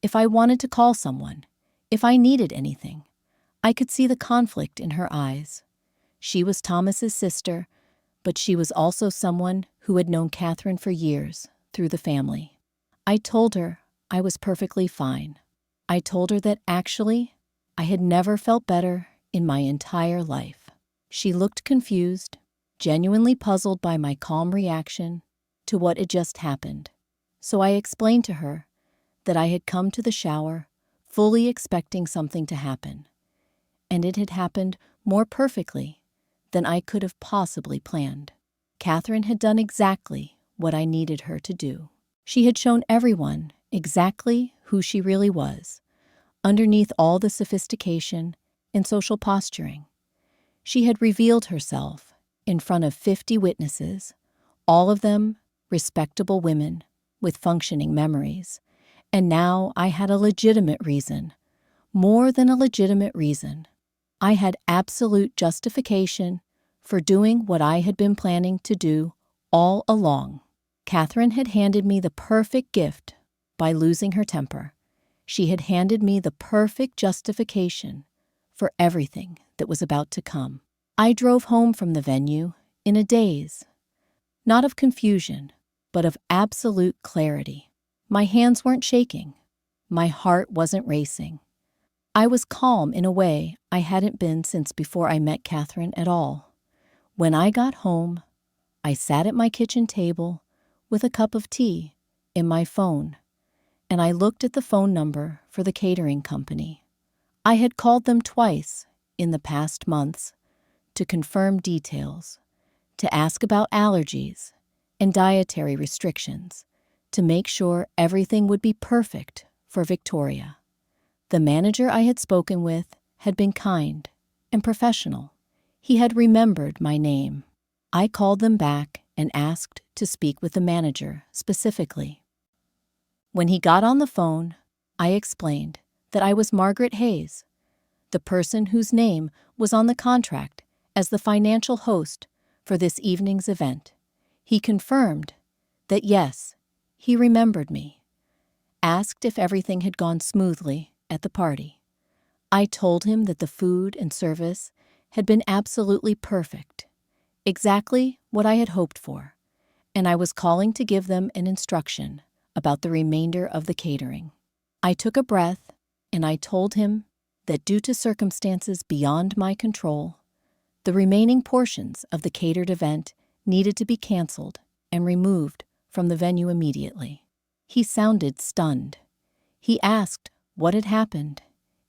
S1: if I wanted to call someone, if I needed anything. I could see the conflict in her eyes. She was Thomas's sister, but she was also someone who had known Catherine for years through the family. I told her I was perfectly fine. I told her that actually I had never felt better in my entire life. She looked confused, genuinely puzzled by my calm reaction to what had just happened. So I explained to her that I had come to the shower fully expecting something to happen, and it had happened more perfectly than I could have possibly planned. Catherine had done exactly what I needed her to do. She had shown everyone exactly who she really was, underneath all the sophistication and social posturing. She had revealed herself in front of 50 witnesses, all of them respectable women with functioning memories. And now I had a legitimate reason, more than a legitimate reason. I had absolute justification for doing what I had been planning to do all along. Catherine had handed me the perfect gift by losing her temper. She had handed me the perfect justification for everything that was about to come. I drove home from the venue in a daze, not of confusion, but of absolute clarity. My hands weren't shaking. My heart wasn't racing. I was calm in a way I hadn't been since before I met Catherine at all. When I got home, I sat at my kitchen table with a cup of tea and my phone, and I looked at the phone number for the catering company. I had called them twice in the past months to confirm details, to ask about allergies and dietary restrictions, to make sure everything would be perfect for Victoria. The manager I had spoken with had been kind and professional. He had remembered my name. I called them back and asked to speak with the manager specifically. When he got on the phone, I explained that I was Margaret Hayes, the person whose name was on the contract as the financial host for this evening's event. He confirmed that yes, he remembered me, asked if everything had gone smoothly at the party. I told him that the food and service had been absolutely perfect, exactly what I had hoped for, and I was calling to give them an instruction about the remainder of the catering. I took a breath and I told him that due to circumstances beyond my control, the remaining portions of the catered event needed to be canceled and removed from the venue immediately. He sounded stunned. He asked what had happened,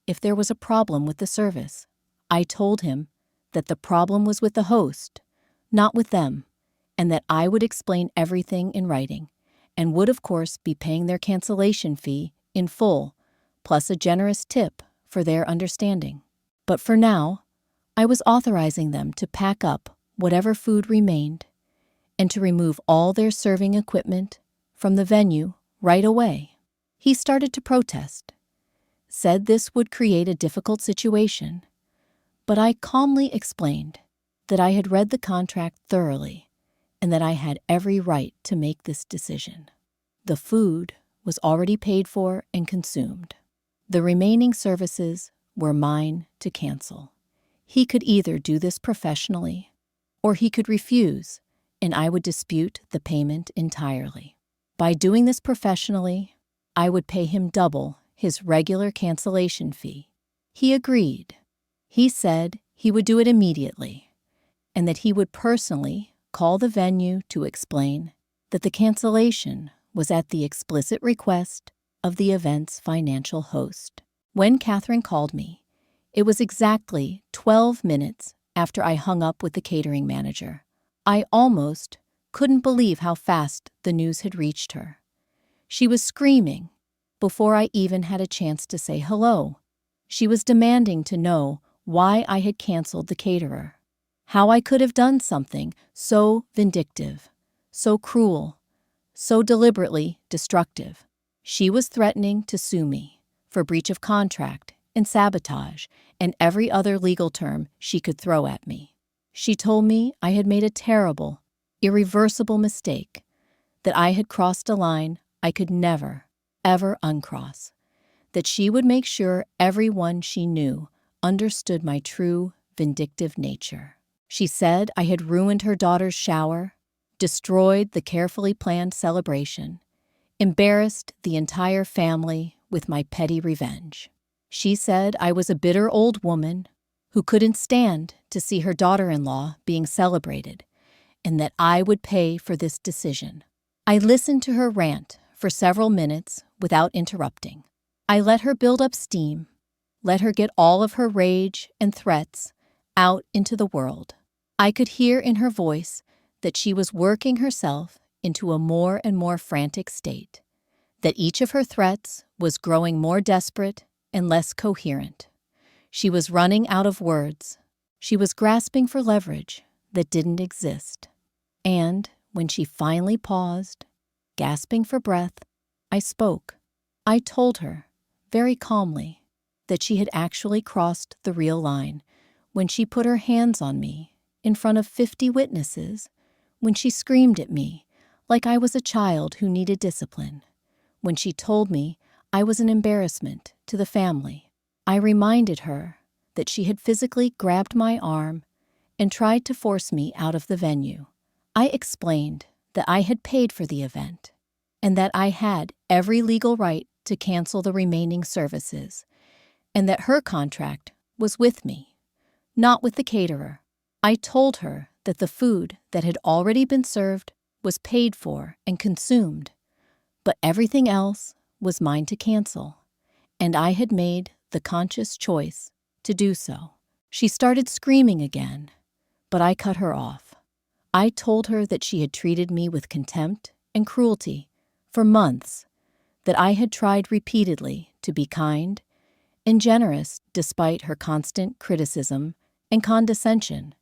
S1: if there was a problem with the service. I told him that the problem was with the host, not with them, and that I would explain everything in writing, and would of course be paying their cancellation fee in full, plus a generous tip for their understanding. But for now, I was authorizing them to pack up whatever food remained and to remove all their serving equipment from the venue right away. He started to protest, said this would create a difficult situation, but I calmly explained that I had read the contract thoroughly and that I had every right to make this decision. The food was already paid for and consumed. The remaining services were mine to cancel. He could either do this professionally, or he could refuse, and I would dispute the payment entirely. By doing this professionally, I would pay him double his regular cancellation fee. He agreed. He said he would do it immediately, and that he would personally call the venue to explain that the cancellation was at the explicit request of the event's financial host. When Catherine called me, it was exactly 12 minutes after I hung up with the catering manager. I almost couldn't believe how fast the news had reached her. She was screaming before I even had a chance to say hello. She was demanding to know why I had canceled the caterer, how I could have done something so vindictive, so cruel, so deliberately destructive. She was threatening to sue me for breach of contract and sabotage and every other legal term she could throw at me. She told me I had made a terrible, irreversible mistake, that I had crossed a line I could never, ever uncross, that she would make sure everyone she knew understood my true, vindictive nature. She said I had ruined her daughter's shower, destroyed the carefully planned celebration, embarrassed the entire family with my petty revenge. She said I was a bitter old woman who couldn't stand to see her daughter-in-law being celebrated, and that I would pay for this decision. I listened to her rant for several minutes without interrupting. I let her build up steam, let her get all of her rage and threats out into the world. I could hear in her voice that she was working herself into a more and more frantic state, that each of her threats was growing more desperate and less coherent. She was running out of words. She was grasping for leverage that didn't exist. And when she finally paused, gasping for breath, I spoke. I told her, very calmly, that she had actually crossed the real line when she put her hands on me in front of 50 witnesses, when she screamed at me like I was a child who needed discipline, when she told me I was an embarrassment to the family. I reminded her that she had physically grabbed my arm and tried to force me out of the venue. I explained that I had paid for the event and that I had every legal right to cancel the remaining services, and that her contract was with me, not with the caterer. I told her that the food that had already been served was paid for and consumed, but everything else was mine to cancel, and I had made the conscious choice to do so. She started screaming again, but I cut her off. I told her that she had treated me with contempt and cruelty for months, that I had tried repeatedly to be kind and generous despite her constant criticism and condescension,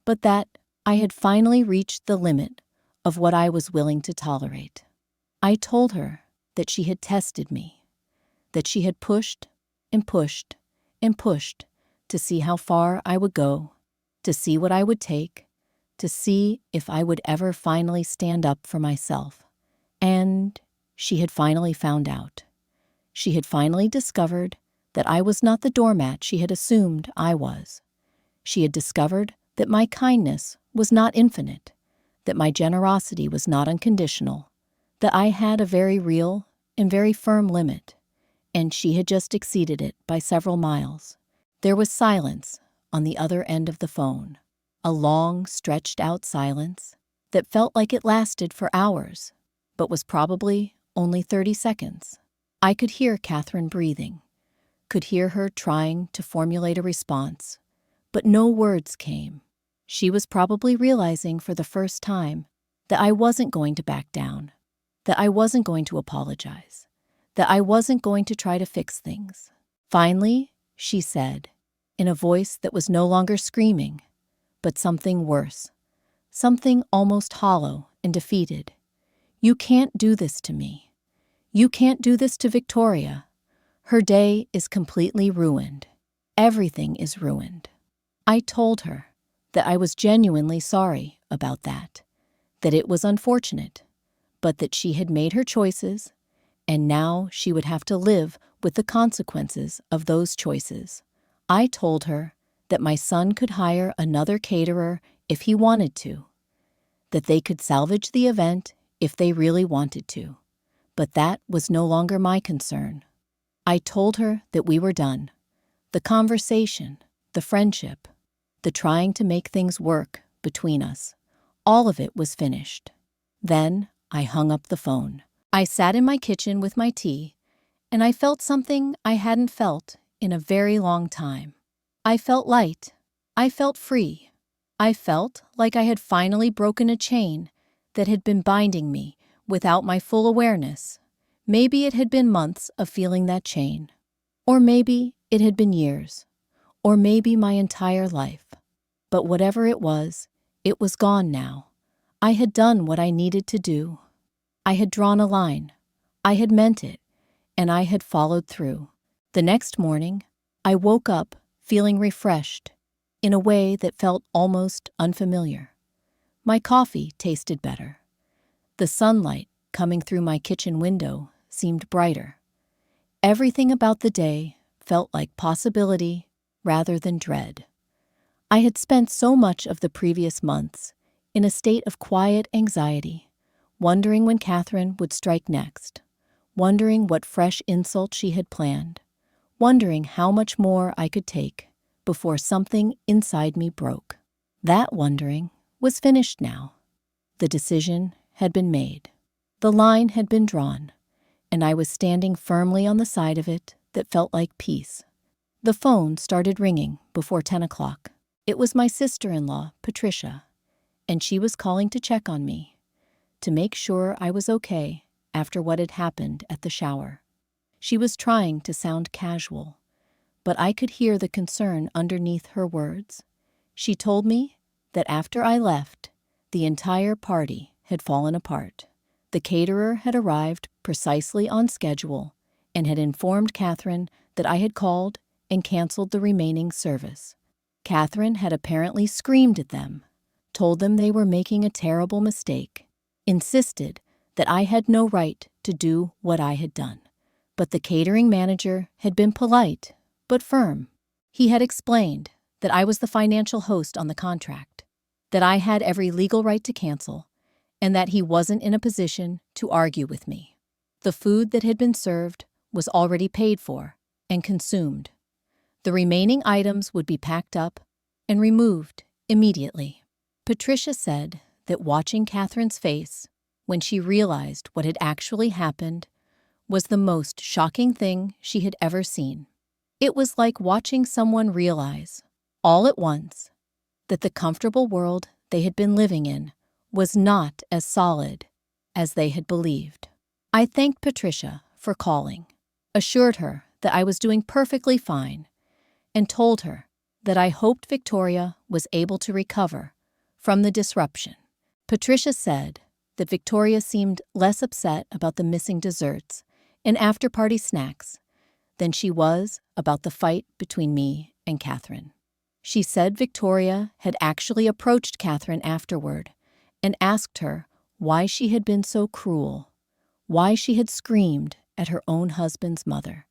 S1: but that I had finally reached the limit of what I was willing to tolerate. I told her that she had tested me, that she had pushed and pushed and pushed to see how far I would go, to see what I would take, to see if I would ever finally stand up for myself. And she had finally found out. She had finally discovered that I was not the doormat she had assumed I was. She had discovered that my kindness was not infinite, that my generosity was not unconditional, that I had a very real and very firm limit, and she had just exceeded it by several miles. There was silence on the other end of the phone, a long, stretched-out silence that felt like it lasted for hours, but was probably only 30 seconds. I could hear Catherine breathing, could hear her trying to formulate a response, but no words came. She was probably realizing for the first time that I wasn't going to back down, that I wasn't going to apologize, that I wasn't going to try to fix things. Finally, she said, in a voice that was no longer screaming, but something worse, something almost hollow and defeated, "You can't do this to me. You can't do this to Victoria. Her day is completely ruined. Everything is ruined." I told her that I was genuinely sorry about that it was unfortunate, but that she had made her choices, and now she would have to live with the consequences of those choices. I told her that my son could hire another caterer if he wanted to, that they could salvage the event if they really wanted to, but that was no longer my concern. I told her that we were done. The conversation, the friendship, the trying to make things work between us, all of it was finished. Then I hung up the phone. I sat in my kitchen with my tea, and I felt something I hadn't felt in a very long time. I felt light. I felt free. I felt like I had finally broken a chain that had been binding me without my full awareness. Maybe it had been months of feeling that chain, or maybe it had been years, or maybe my entire life. But whatever it was gone now. I had done what I needed to do. I had drawn a line. I had meant it, and I had followed through. The next morning, I woke up feeling refreshed in a way that felt almost unfamiliar. My coffee tasted better. The sunlight coming through my kitchen window seemed brighter. Everything about the day felt like possibility rather than dread. I had spent so much of the previous months in a state of quiet anxiety, wondering when Catherine would strike next, wondering what fresh insult she had planned, wondering how much more I could take before something inside me broke. That wondering was finished now. The decision had been made. The line had been drawn, and I was standing firmly on the side of it that felt like peace. The phone started ringing before 10 o'clock. It was my sister-in-law, Patricia, and she was calling to check on me, to make sure I was okay after what had happened at the shower. She was trying to sound casual, but I could hear the concern underneath her words. She told me that after I left, the entire party had fallen apart. The caterer had arrived precisely on schedule and had informed Catherine that I had called and canceled the remaining service. Catherine had apparently screamed at them, told them they were making a terrible mistake, insisted that I had no right to do what I had done. But the catering manager had been polite but firm. He had explained that I was the financial host on the contract, that I had every legal right to cancel, and that he wasn't in a position to argue with me. The food that had been served was already paid for and consumed. The remaining items would be packed up and removed immediately. Patricia said that watching Catherine's face when she realized what had actually happened was the most shocking thing she had ever seen. It was like watching someone realize, all at once, that the comfortable world they had been living in was not as solid as they had believed. I thanked Patricia for calling, assured her that I was doing perfectly fine, and told her that I hoped Victoria was able to recover from the disruption. Patricia said that Victoria seemed less upset about the missing desserts and after-party snacks than she was about the fight between me and Catherine. She said Victoria had actually approached Catherine afterward and asked her why she had been so cruel, why she had screamed at her own husband's mother.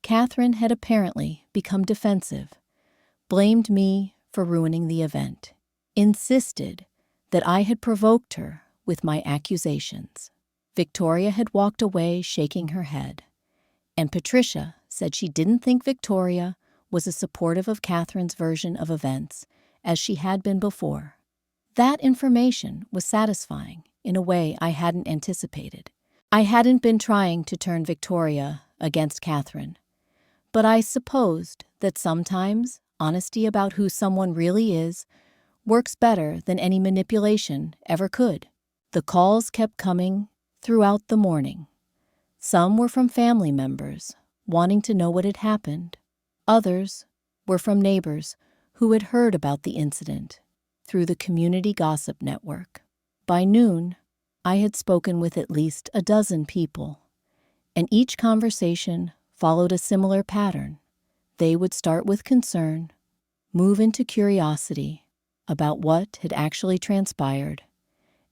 S1: Catherine had apparently become defensive, blamed me for ruining the event, insisted that I had provoked her with my accusations. Victoria had walked away shaking her head, and Patricia said she didn't think Victoria was as supportive of Catherine's version of events as she had been before. That information was satisfying in a way I hadn't anticipated. I hadn't been trying to turn Victoria against Catherine, but I supposed that sometimes honesty about who someone really is works better than any manipulation ever could. The calls kept coming throughout the morning. Some were from family members wanting to know what had happened. Others were from neighbors who had heard about the incident through the community gossip network. By noon, I had spoken with at least a dozen people, and each conversation followed a similar pattern. They would start with concern, move into curiosity about what had actually transpired,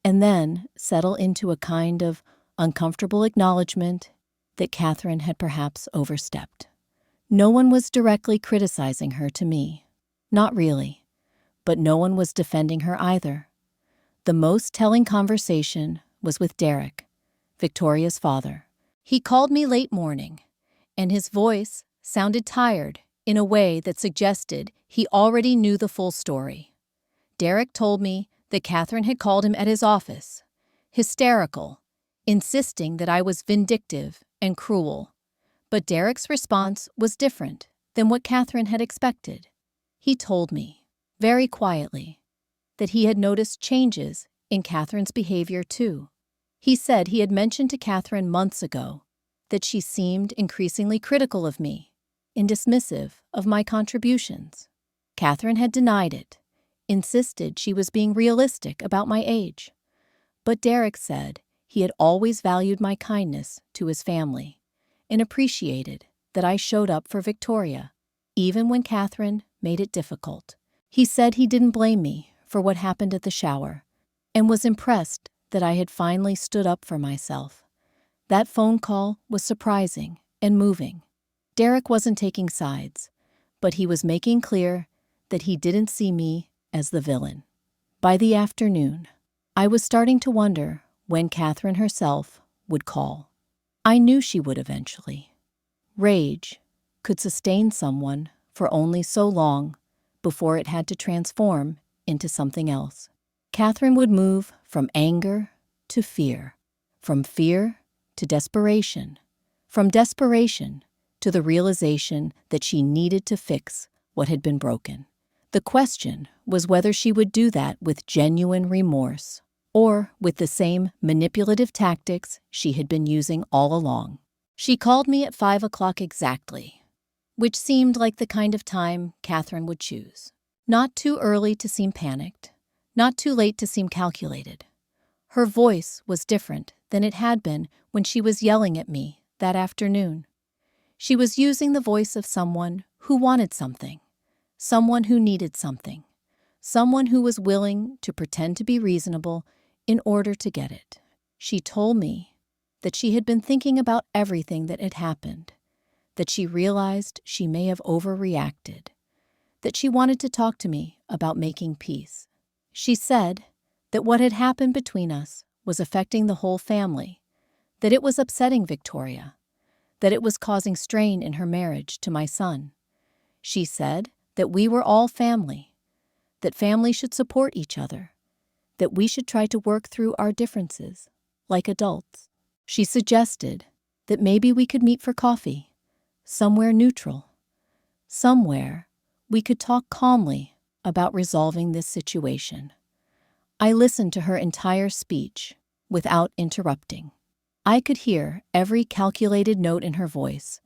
S1: and then settle into a kind of uncomfortable acknowledgement that Catherine had perhaps overstepped. No one was directly criticizing her to me. Not really. But no one was defending her either. The most telling conversation was with Derek, Victoria's father. He called me late morning, and his voice sounded tired in a way that suggested he already knew the full story. Derek told me that Catherine had called him at his office, hysterical, insisting that I was vindictive and cruel. But Derek's response was different than what Catherine had expected. He told me, very quietly, that he had noticed changes in Catherine's behavior too. He said he had mentioned to Catherine months ago that she seemed increasingly critical of me and dismissive of my contributions. Catherine had denied it, insisted she was being realistic about my age. But Derek said he had always valued my kindness to his family and appreciated that I showed up for Victoria, even when Catherine made it difficult. He said he didn't blame me for what happened at the shower and was impressed that I had finally stood up for myself. That phone call was surprising and moving. Derek wasn't taking sides, but he was making clear that he didn't see me as the villain. By the afternoon, I was starting to wonder when Catherine herself would call. I knew she would eventually. Rage could sustain someone for only so long before it had to transform into something else. Catherine would move from anger to fear, from fear to desperation, from desperation to the realization that she needed to fix what had been broken. The question was whether she would do that with genuine remorse or with the same manipulative tactics she had been using all along. She called me at 5 o'clock exactly, which seemed like the kind of time Catherine would choose. Not too early to seem panicked, not too late to seem calculated. Her voice was different than it had been when she was yelling at me that afternoon. She was using the voice of someone who wanted something, someone who needed something, someone who was willing to pretend to be reasonable in order to get it. She told me that she had been thinking about everything that had happened, that she realized she may have overreacted, that she wanted to talk to me about making peace. She said that what had happened between us was affecting the whole family, that it was upsetting Victoria, that it was causing strain in her marriage to my son. She said that we were all family, that family should support each other, that we should try to work through our differences like adults. She suggested that maybe we could meet for coffee, somewhere neutral, somewhere we could talk calmly about resolving this situation. I listened to her entire speech without interrupting. I could hear every calculated note in her voice,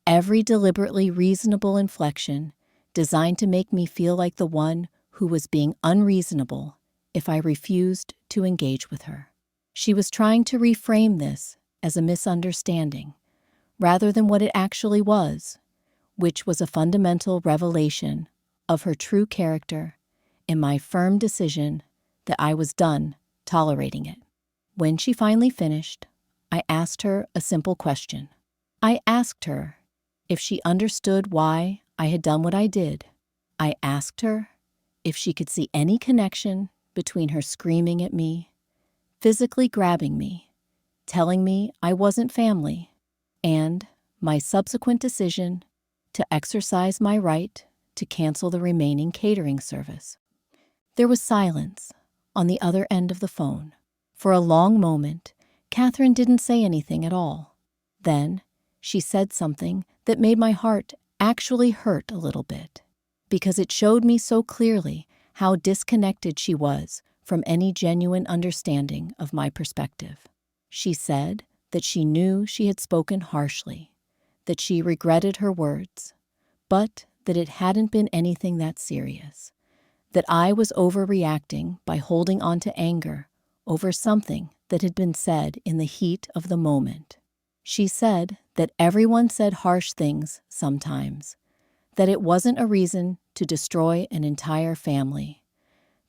S1: every deliberately reasonable inflection designed to make me feel like the one who was being unreasonable if I refused to engage with her. She was trying to reframe this as a misunderstanding, rather than what it actually was, which was a fundamental revelation of her true character and my firm decision that I was done tolerating it. When she finally finished, I asked her a simple question. I asked her if she understood why I had done what I did. I asked her if she could see any connection between her screaming at me, physically grabbing me, telling me I wasn't family, and my subsequent decision to exercise my right to cancel the remaining catering service. There was silence on the other end of the phone. For a long moment, Catherine didn't say anything at all. Then she said something that made my heart actually hurt a little bit, because it showed me so clearly how disconnected she was from any genuine understanding of my perspective. She said that she knew she had spoken harshly, that she regretted her words, but that it hadn't been anything that serious, that I was overreacting by holding on to anger over something that had been said in the heat of the moment. She said that everyone said harsh things sometimes, that it wasn't a reason to destroy an entire family,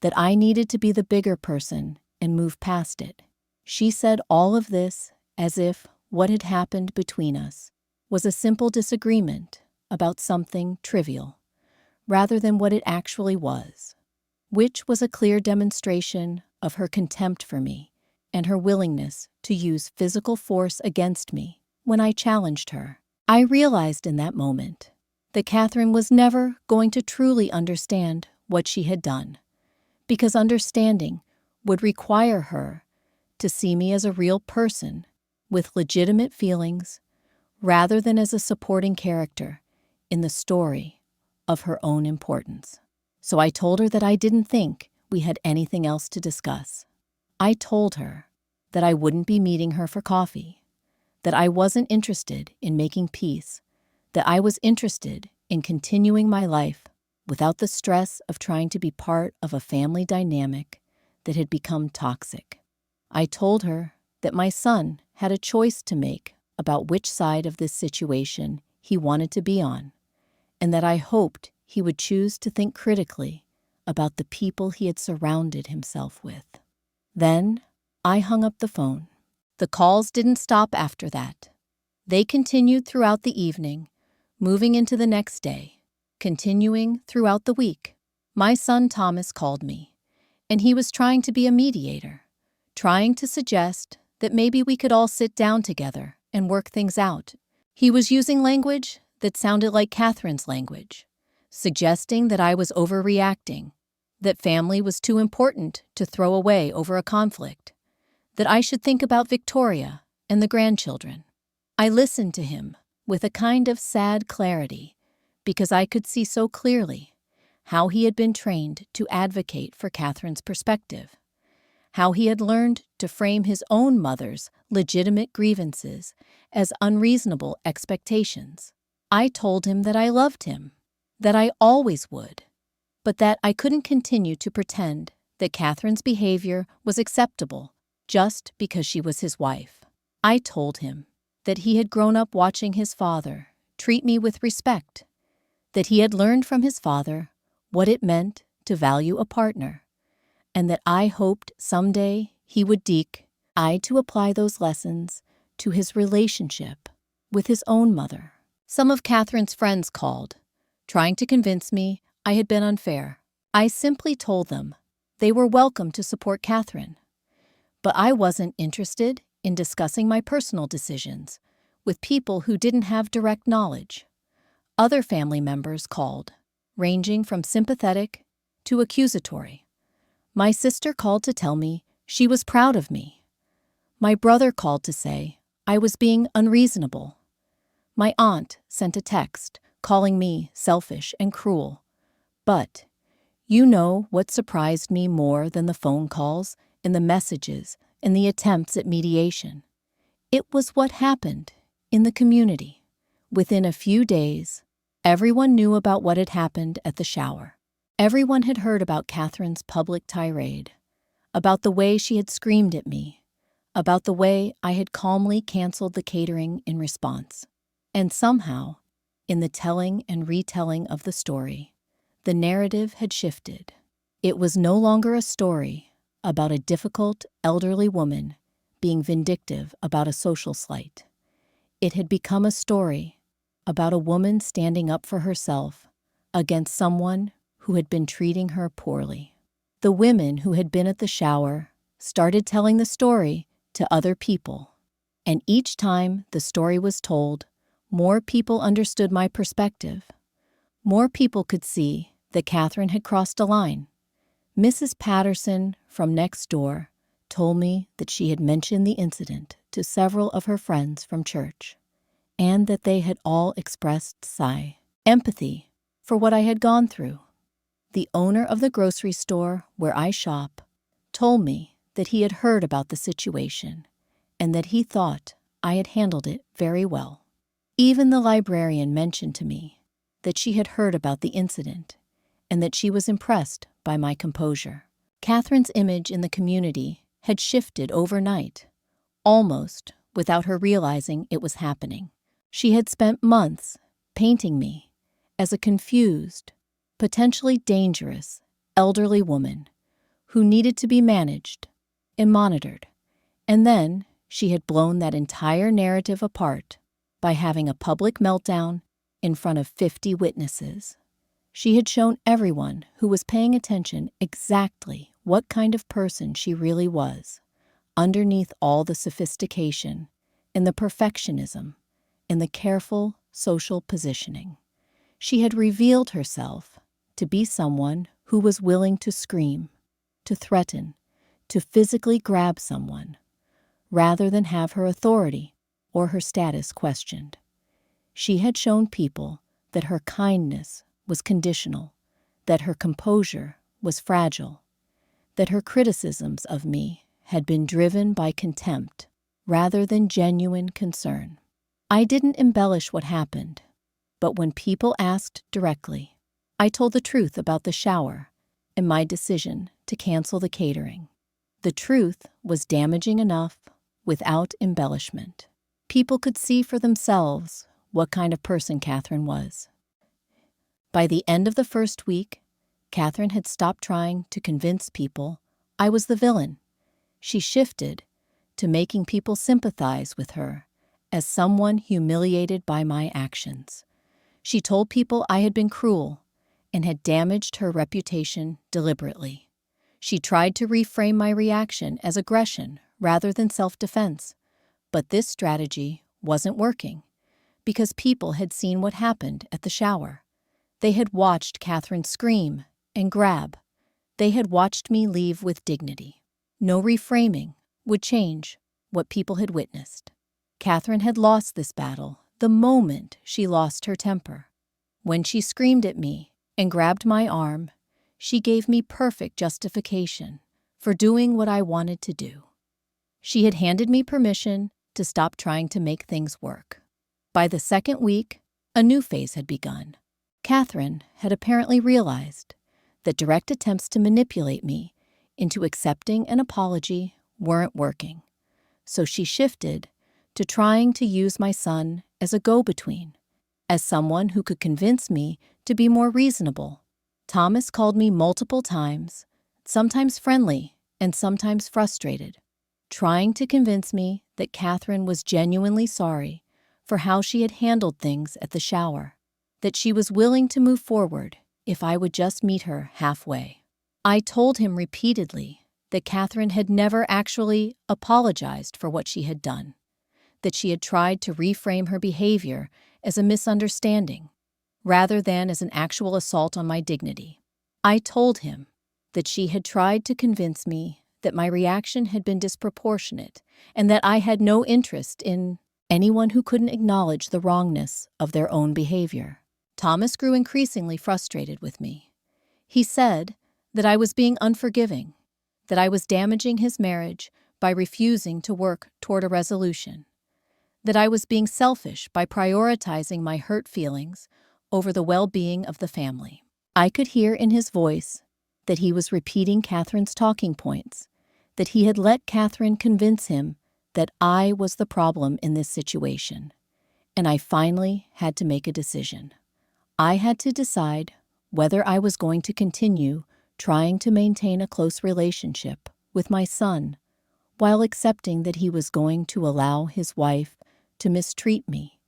S1: that I needed to be the bigger person and move past it. She said all of this as if what had happened between us was a simple disagreement about something trivial, rather than what it actually was, which was a clear demonstration of her contempt for me and her willingness to use physical force against me when I challenged her. I realized in that moment that Catherine was never going to truly understand what she had done, because understanding would require her to see me as a real person with legitimate feelings rather than as a supporting character in the story of her own importance. So I told her that I didn't think we had anything else to discuss. I told her that I wouldn't be meeting her for coffee, that I wasn't interested in making peace, that I was interested in continuing my life without the stress of trying to be part of a family dynamic that had become toxic. I told her that my son had a choice to make about which side of this situation he wanted to be on, and that I hoped he would choose to think critically about the people he had surrounded himself with. Then I hung up the phone. The calls didn't stop after that. They continued throughout the evening, moving into the next day, continuing throughout the week. My son Thomas called me, and he was trying to be a mediator, trying to suggest that maybe we could all sit down together and work things out. He was using language that sounded like Catherine's language, suggesting that I was overreacting, that family was too important to throw away over a conflict, that I should think about Victoria and the grandchildren. I listened to him with a kind of sad clarity, because I could see so clearly how he had been trained to advocate for Catherine's perspective, how he had learned to frame his own mother's legitimate grievances as unreasonable expectations. I told him that I loved him, that I always would, but that I couldn't continue to pretend that Catherine's behavior was acceptable just because she was his wife. I told him that he had grown up watching his father treat me with respect, that he had learned from his father what it meant to value a partner, and that I hoped someday he would to apply those lessons to his relationship with his own mother. Some of Catherine's friends called, trying to convince me I had been unfair. I simply told them they were welcome to support Catherine, but I wasn't interested in discussing my personal decisions with people who didn't have direct knowledge. Other family members called, ranging from sympathetic to accusatory. My sister called to tell me she was proud of me. My brother called to say I was being unreasonable. My aunt sent a text calling me selfish and cruel. But you know what surprised me more than the phone calls and the messages and the attempts at mediation? It was what happened in the community. Within a few days, everyone knew about what had happened at the shower. Everyone had heard about Catherine's public tirade, about the way she had screamed at me, about the way I had calmly canceled the catering in response. And somehow, in the telling and retelling of the story, the narrative had shifted. It was no longer a story about a difficult, elderly woman being vindictive about a social slight. It had become a story about a woman standing up for herself against someone who had been treating her poorly. The women who had been at the shower started telling the story to other people, and each time the story was told, more people understood my perspective. More people could see that Catherine had crossed a line. Mrs. Patterson from next door told me that she had mentioned the incident to several of her friends from church, and that they had all expressed empathy for what I had gone through. The owner of the grocery store where I shop told me that he had heard about the situation and that he thought I had handled it very well. Even the librarian mentioned to me that she had heard about the incident and that she was impressed by my composure. Catherine's image in the community had shifted overnight, almost without her realizing it was happening. She had spent months painting me as a confused, potentially dangerous, elderly woman who needed to be managed and monitored. And then she had blown that entire narrative apart by having a public meltdown in front of 50 witnesses. She had shown everyone who was paying attention exactly what kind of person she really was, underneath all the sophistication and the perfectionism and the careful social positioning. She had revealed herself to be someone who was willing to scream, to threaten, to physically grab someone, rather than have her authority or her status questioned. She had shown people that her kindness was conditional, that her composure was fragile, that her criticisms of me had been driven by contempt rather than genuine concern. I didn't embellish what happened, but when people asked directly, I told the truth about the shower and my decision to cancel the catering. The truth was damaging enough without embellishment. People could see for themselves what kind of person Catherine was. By the end of the first week, Catherine had stopped trying to convince people I was the villain. She shifted to making people sympathize with her as someone humiliated by my actions. She told people I had been cruel and had damaged her reputation deliberately. She tried to reframe my reaction as aggression rather than self-defense, but this strategy wasn't working because people had seen what happened at the shower. They had watched Catherine scream and grab. They had watched me leave with dignity. No reframing would change what people had witnessed. Catherine had lost this battle the moment she lost her temper. When she screamed at me and grabbed my arm, she gave me perfect justification for doing what I wanted to do. She had handed me permission to stop trying to make things work. By the second week, a new phase had begun. Catherine had apparently realized that direct attempts to manipulate me into accepting an apology weren't working, so she shifted to trying to use my son as a go-between, as someone who could convince me to be more reasonable. Thomas called me multiple times, sometimes friendly and sometimes frustrated, trying to convince me that Catherine was genuinely sorry for how she had handled things at the shower, that she was willing to move forward if I would just meet her halfway. I told him repeatedly that Catherine had never actually apologized for what she had done, that she had tried to reframe her behavior as a misunderstanding, rather than as an actual assault on my dignity. I told him that she had tried to convince me that my reaction had been disproportionate and that I had no interest in anyone who couldn't acknowledge the wrongness of their own behavior. Thomas grew increasingly frustrated with me. He said that I was being unforgiving, that I was damaging his marriage by refusing to work toward a resolution, that I was being selfish by prioritizing my hurt feelings over the well-being of the family. I could hear in his voice that he was repeating Catherine's talking points, that he had let Catherine convince him that I was the problem in this situation, and I finally had to make a decision. I had to decide whether I was going to continue trying to maintain a close relationship with my son while accepting that he was going to allow his wife to mistreat me,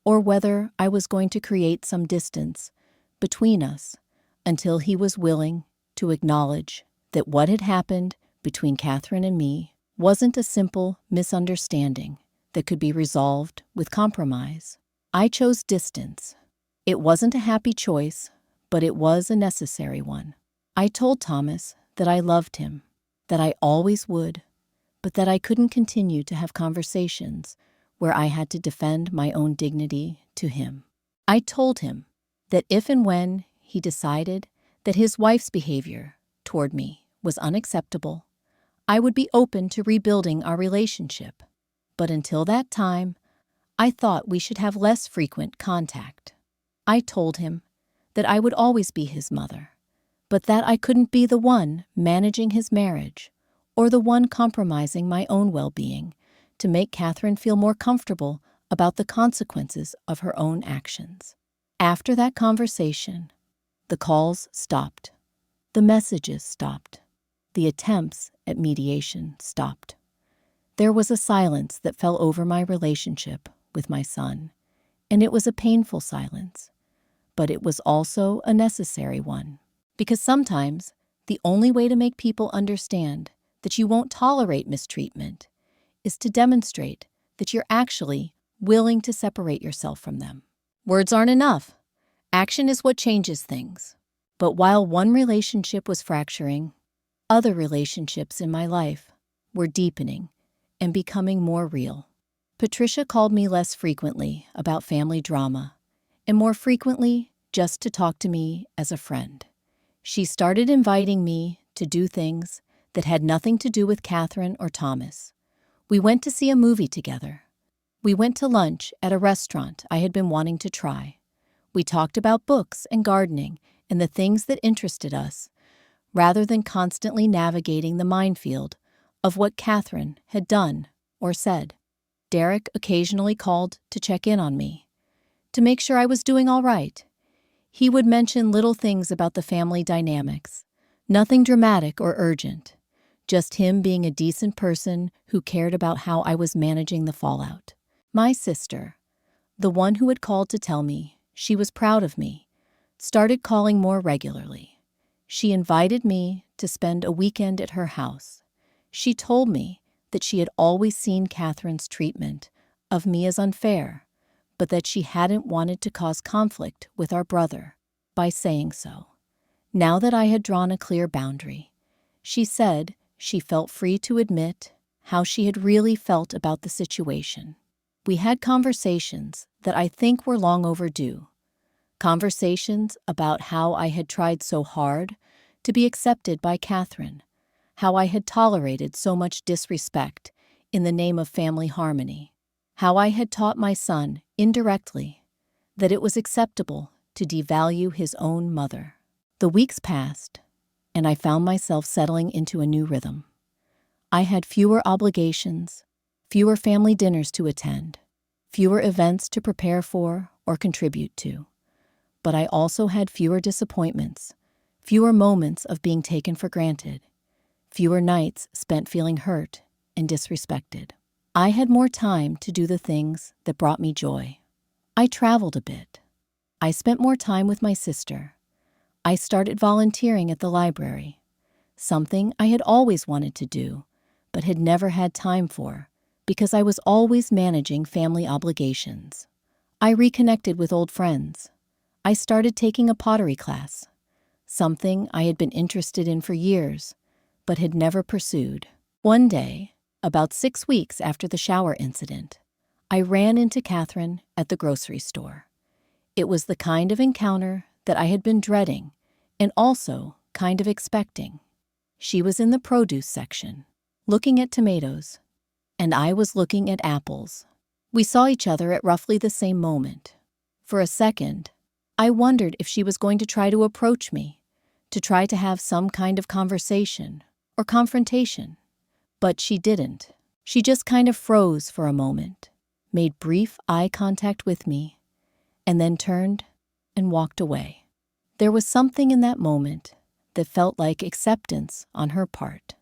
S1: or whether I was going to create some distance between us until he was willing to acknowledge that what had happened between Catherine and me wasn't a simple misunderstanding that could be resolved with compromise. I chose distance. It wasn't a happy choice, but it was a necessary one. I told Thomas that I loved him, that I always would, but that I couldn't continue to have conversations where I had to defend my own dignity to him. I told him that if and when he decided that his wife's behavior toward me was unacceptable, I would be open to rebuilding our relationship. But until that time, I thought we should have less frequent contact. I told him that I would always be his mother, but that I couldn't be the one managing his marriage or the one compromising my own well-being to make Catherine feel more comfortable about the consequences of her own actions. After that conversation, the calls stopped. The messages stopped. The attempts at mediation stopped. There was a silence that fell over my relationship with my son, and it was a painful silence, but it was also a necessary one. Because sometimes the only way to make people understand that you won't tolerate mistreatment is to demonstrate that you're actually willing to separate yourself from them. Words aren't enough. Action is what changes things. But while one relationship was fracturing, other relationships in my life were deepening and becoming more real. Patricia called me less frequently about family drama, and more frequently just to talk to me as a friend. She started inviting me to do things that had nothing to do with Catherine or Thomas. We went to see a movie together. We went to lunch at a restaurant I had been wanting to try. We talked about books and gardening and the things that interested us, rather than constantly navigating the minefield of what Catherine had done or said. Derek occasionally called to check in on me, to make sure I was doing all right. He would mention little things about the family dynamics, nothing dramatic or urgent, just him being a decent person who cared about how I was managing the fallout. My sister, the one who had called to tell me she was proud of me, started calling more regularly. She invited me to spend a weekend at her house. She told me that she had always seen Catherine's treatment of me as unfair, but that she hadn't wanted to cause conflict with our brother by saying so. Now that I had drawn a clear boundary, she said she felt free to admit how she had really felt about the situation. We had conversations that I think were long overdue. Conversations about how I had tried so hard to be accepted by Catherine, how I had tolerated so much disrespect in the name of family harmony, how I had taught my son, indirectly, that it was acceptable to devalue his own mother. The weeks passed, and I found myself settling into a new rhythm. I had fewer obligations, fewer family dinners to attend, fewer events to prepare for or contribute to. But I also had fewer disappointments, fewer moments of being taken for granted, fewer nights spent feeling hurt and disrespected. I had more time to do the things that brought me joy. I traveled a bit. I spent more time with my sister. I started volunteering at the library, something I had always wanted to do, but had never had time for because I was always managing family obligations. I reconnected with old friends. I started taking a pottery class, something I had been interested in for years, but had never pursued. One day, about 6 weeks after the shower incident, I ran into Catherine at the grocery store. It was the kind of encounter that I had been dreading and also kind of expecting. She was in the produce section, looking at tomatoes, and I was looking at apples. We saw each other at roughly the same moment. For a second, I wondered if she was going to try to approach me, to try to have some kind of conversation or confrontation. But she didn't. She just kind of froze for a moment, made brief eye contact with me, and then turned and walked away. There was something in that moment that felt like acceptance on her part,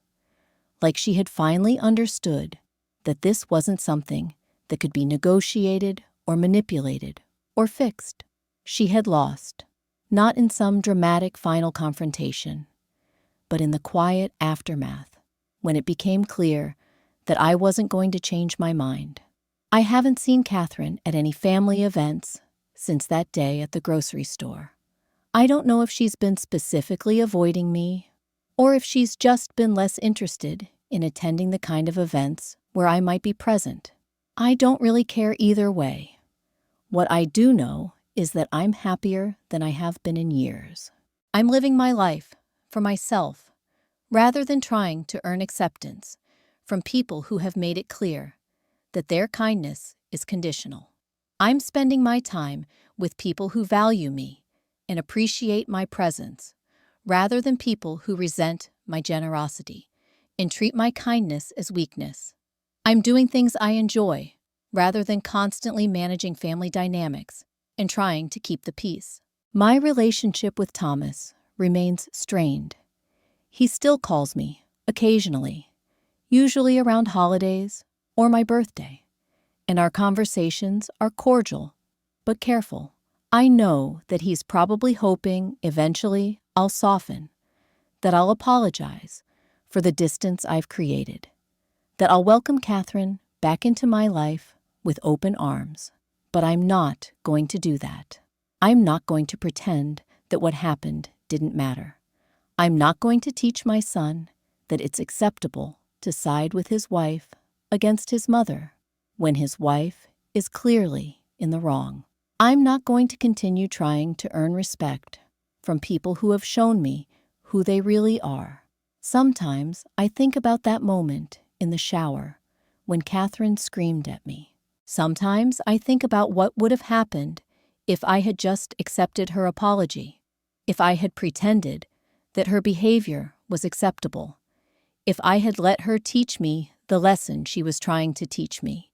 S1: like she had finally understood that this wasn't something that could be negotiated or manipulated or fixed. She had lost, not in some dramatic final confrontation, but in the quiet aftermath, when it became clear that I wasn't going to change my mind. I haven't seen Catherine at any family events since that day at the grocery store. I don't know if she's been specifically avoiding me, or if she's just been less interested in attending the kind of events where I might be present. I don't really care either way. What I do know is that I'm happier than I have been in years. I'm living my life for myself, rather than trying to earn acceptance from people who have made it clear that their kindness is conditional. I'm spending my time with people who value me and appreciate my presence, rather than people who resent my generosity and treat my kindness as weakness. I'm doing things I enjoy, rather than constantly managing family dynamics and trying to keep the peace. My relationship with Thomas remains strained. He still calls me, occasionally, usually around holidays or my birthday, and our conversations are cordial but careful. I know that he's probably hoping eventually I'll soften, that I'll apologize for the distance I've created, that I'll welcome Catherine back into my life with open arms. But I'm not going to do that. I'm not going to pretend that what happened didn't matter. I'm not going to teach my son that it's acceptable to side with his wife against his mother when his wife is clearly in the wrong. I'm not going to continue trying to earn respect from people who have shown me who they really are. Sometimes I think about that moment in the shower when Catherine screamed at me. Sometimes I think about what would have happened if I had just accepted her apology, if I had pretended that her behavior was acceptable, if I had let her teach me the lesson she was trying to teach me,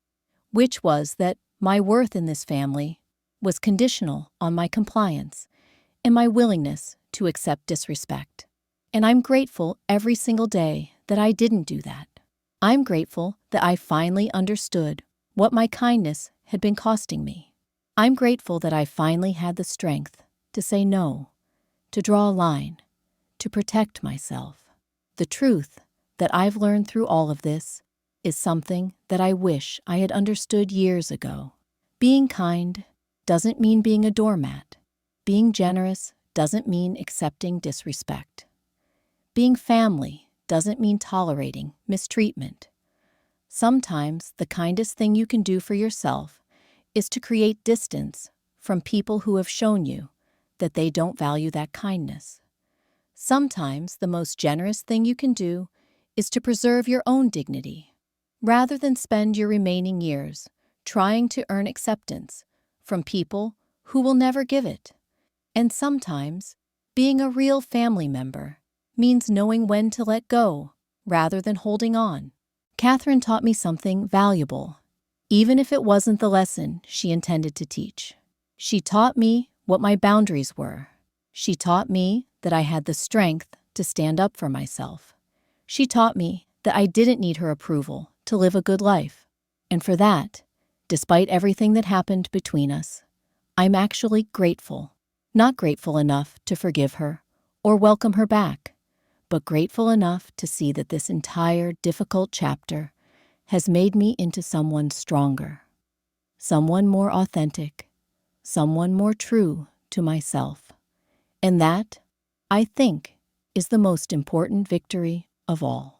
S1: which was that my worth in this family was conditional on my compliance and my willingness to accept disrespect. And I'm grateful every single day that I didn't do that. I'm grateful that I finally understood what my kindness had been costing me. I'm grateful that I finally had the strength to say no, to draw a line, to protect myself. The truth that I've learned through all of this is something that I wish I had understood years ago. Being kind doesn't mean being a doormat. Being generous doesn't mean accepting disrespect. Being family doesn't mean tolerating mistreatment. Sometimes the kindest thing you can do for yourself is to create distance from people who have shown you that they don't value that kindness. Sometimes the most generous thing you can do is to preserve your own dignity, rather than spend your remaining years trying to earn acceptance from people who will never give it. And sometimes being a real family member means knowing when to let go rather than holding on. Catherine taught me something valuable, even if it wasn't the lesson she intended to teach. She taught me what my boundaries were. She taught me that I had the strength to stand up for myself. She taught me that I didn't need her approval to live a good life. And for that, despite everything that happened between us, I'm actually grateful. Not grateful enough to forgive her or welcome her back, but grateful enough to see that this entire difficult chapter has made me into someone stronger, someone more authentic, someone more true to myself. And that, I think, is the most important victory of all.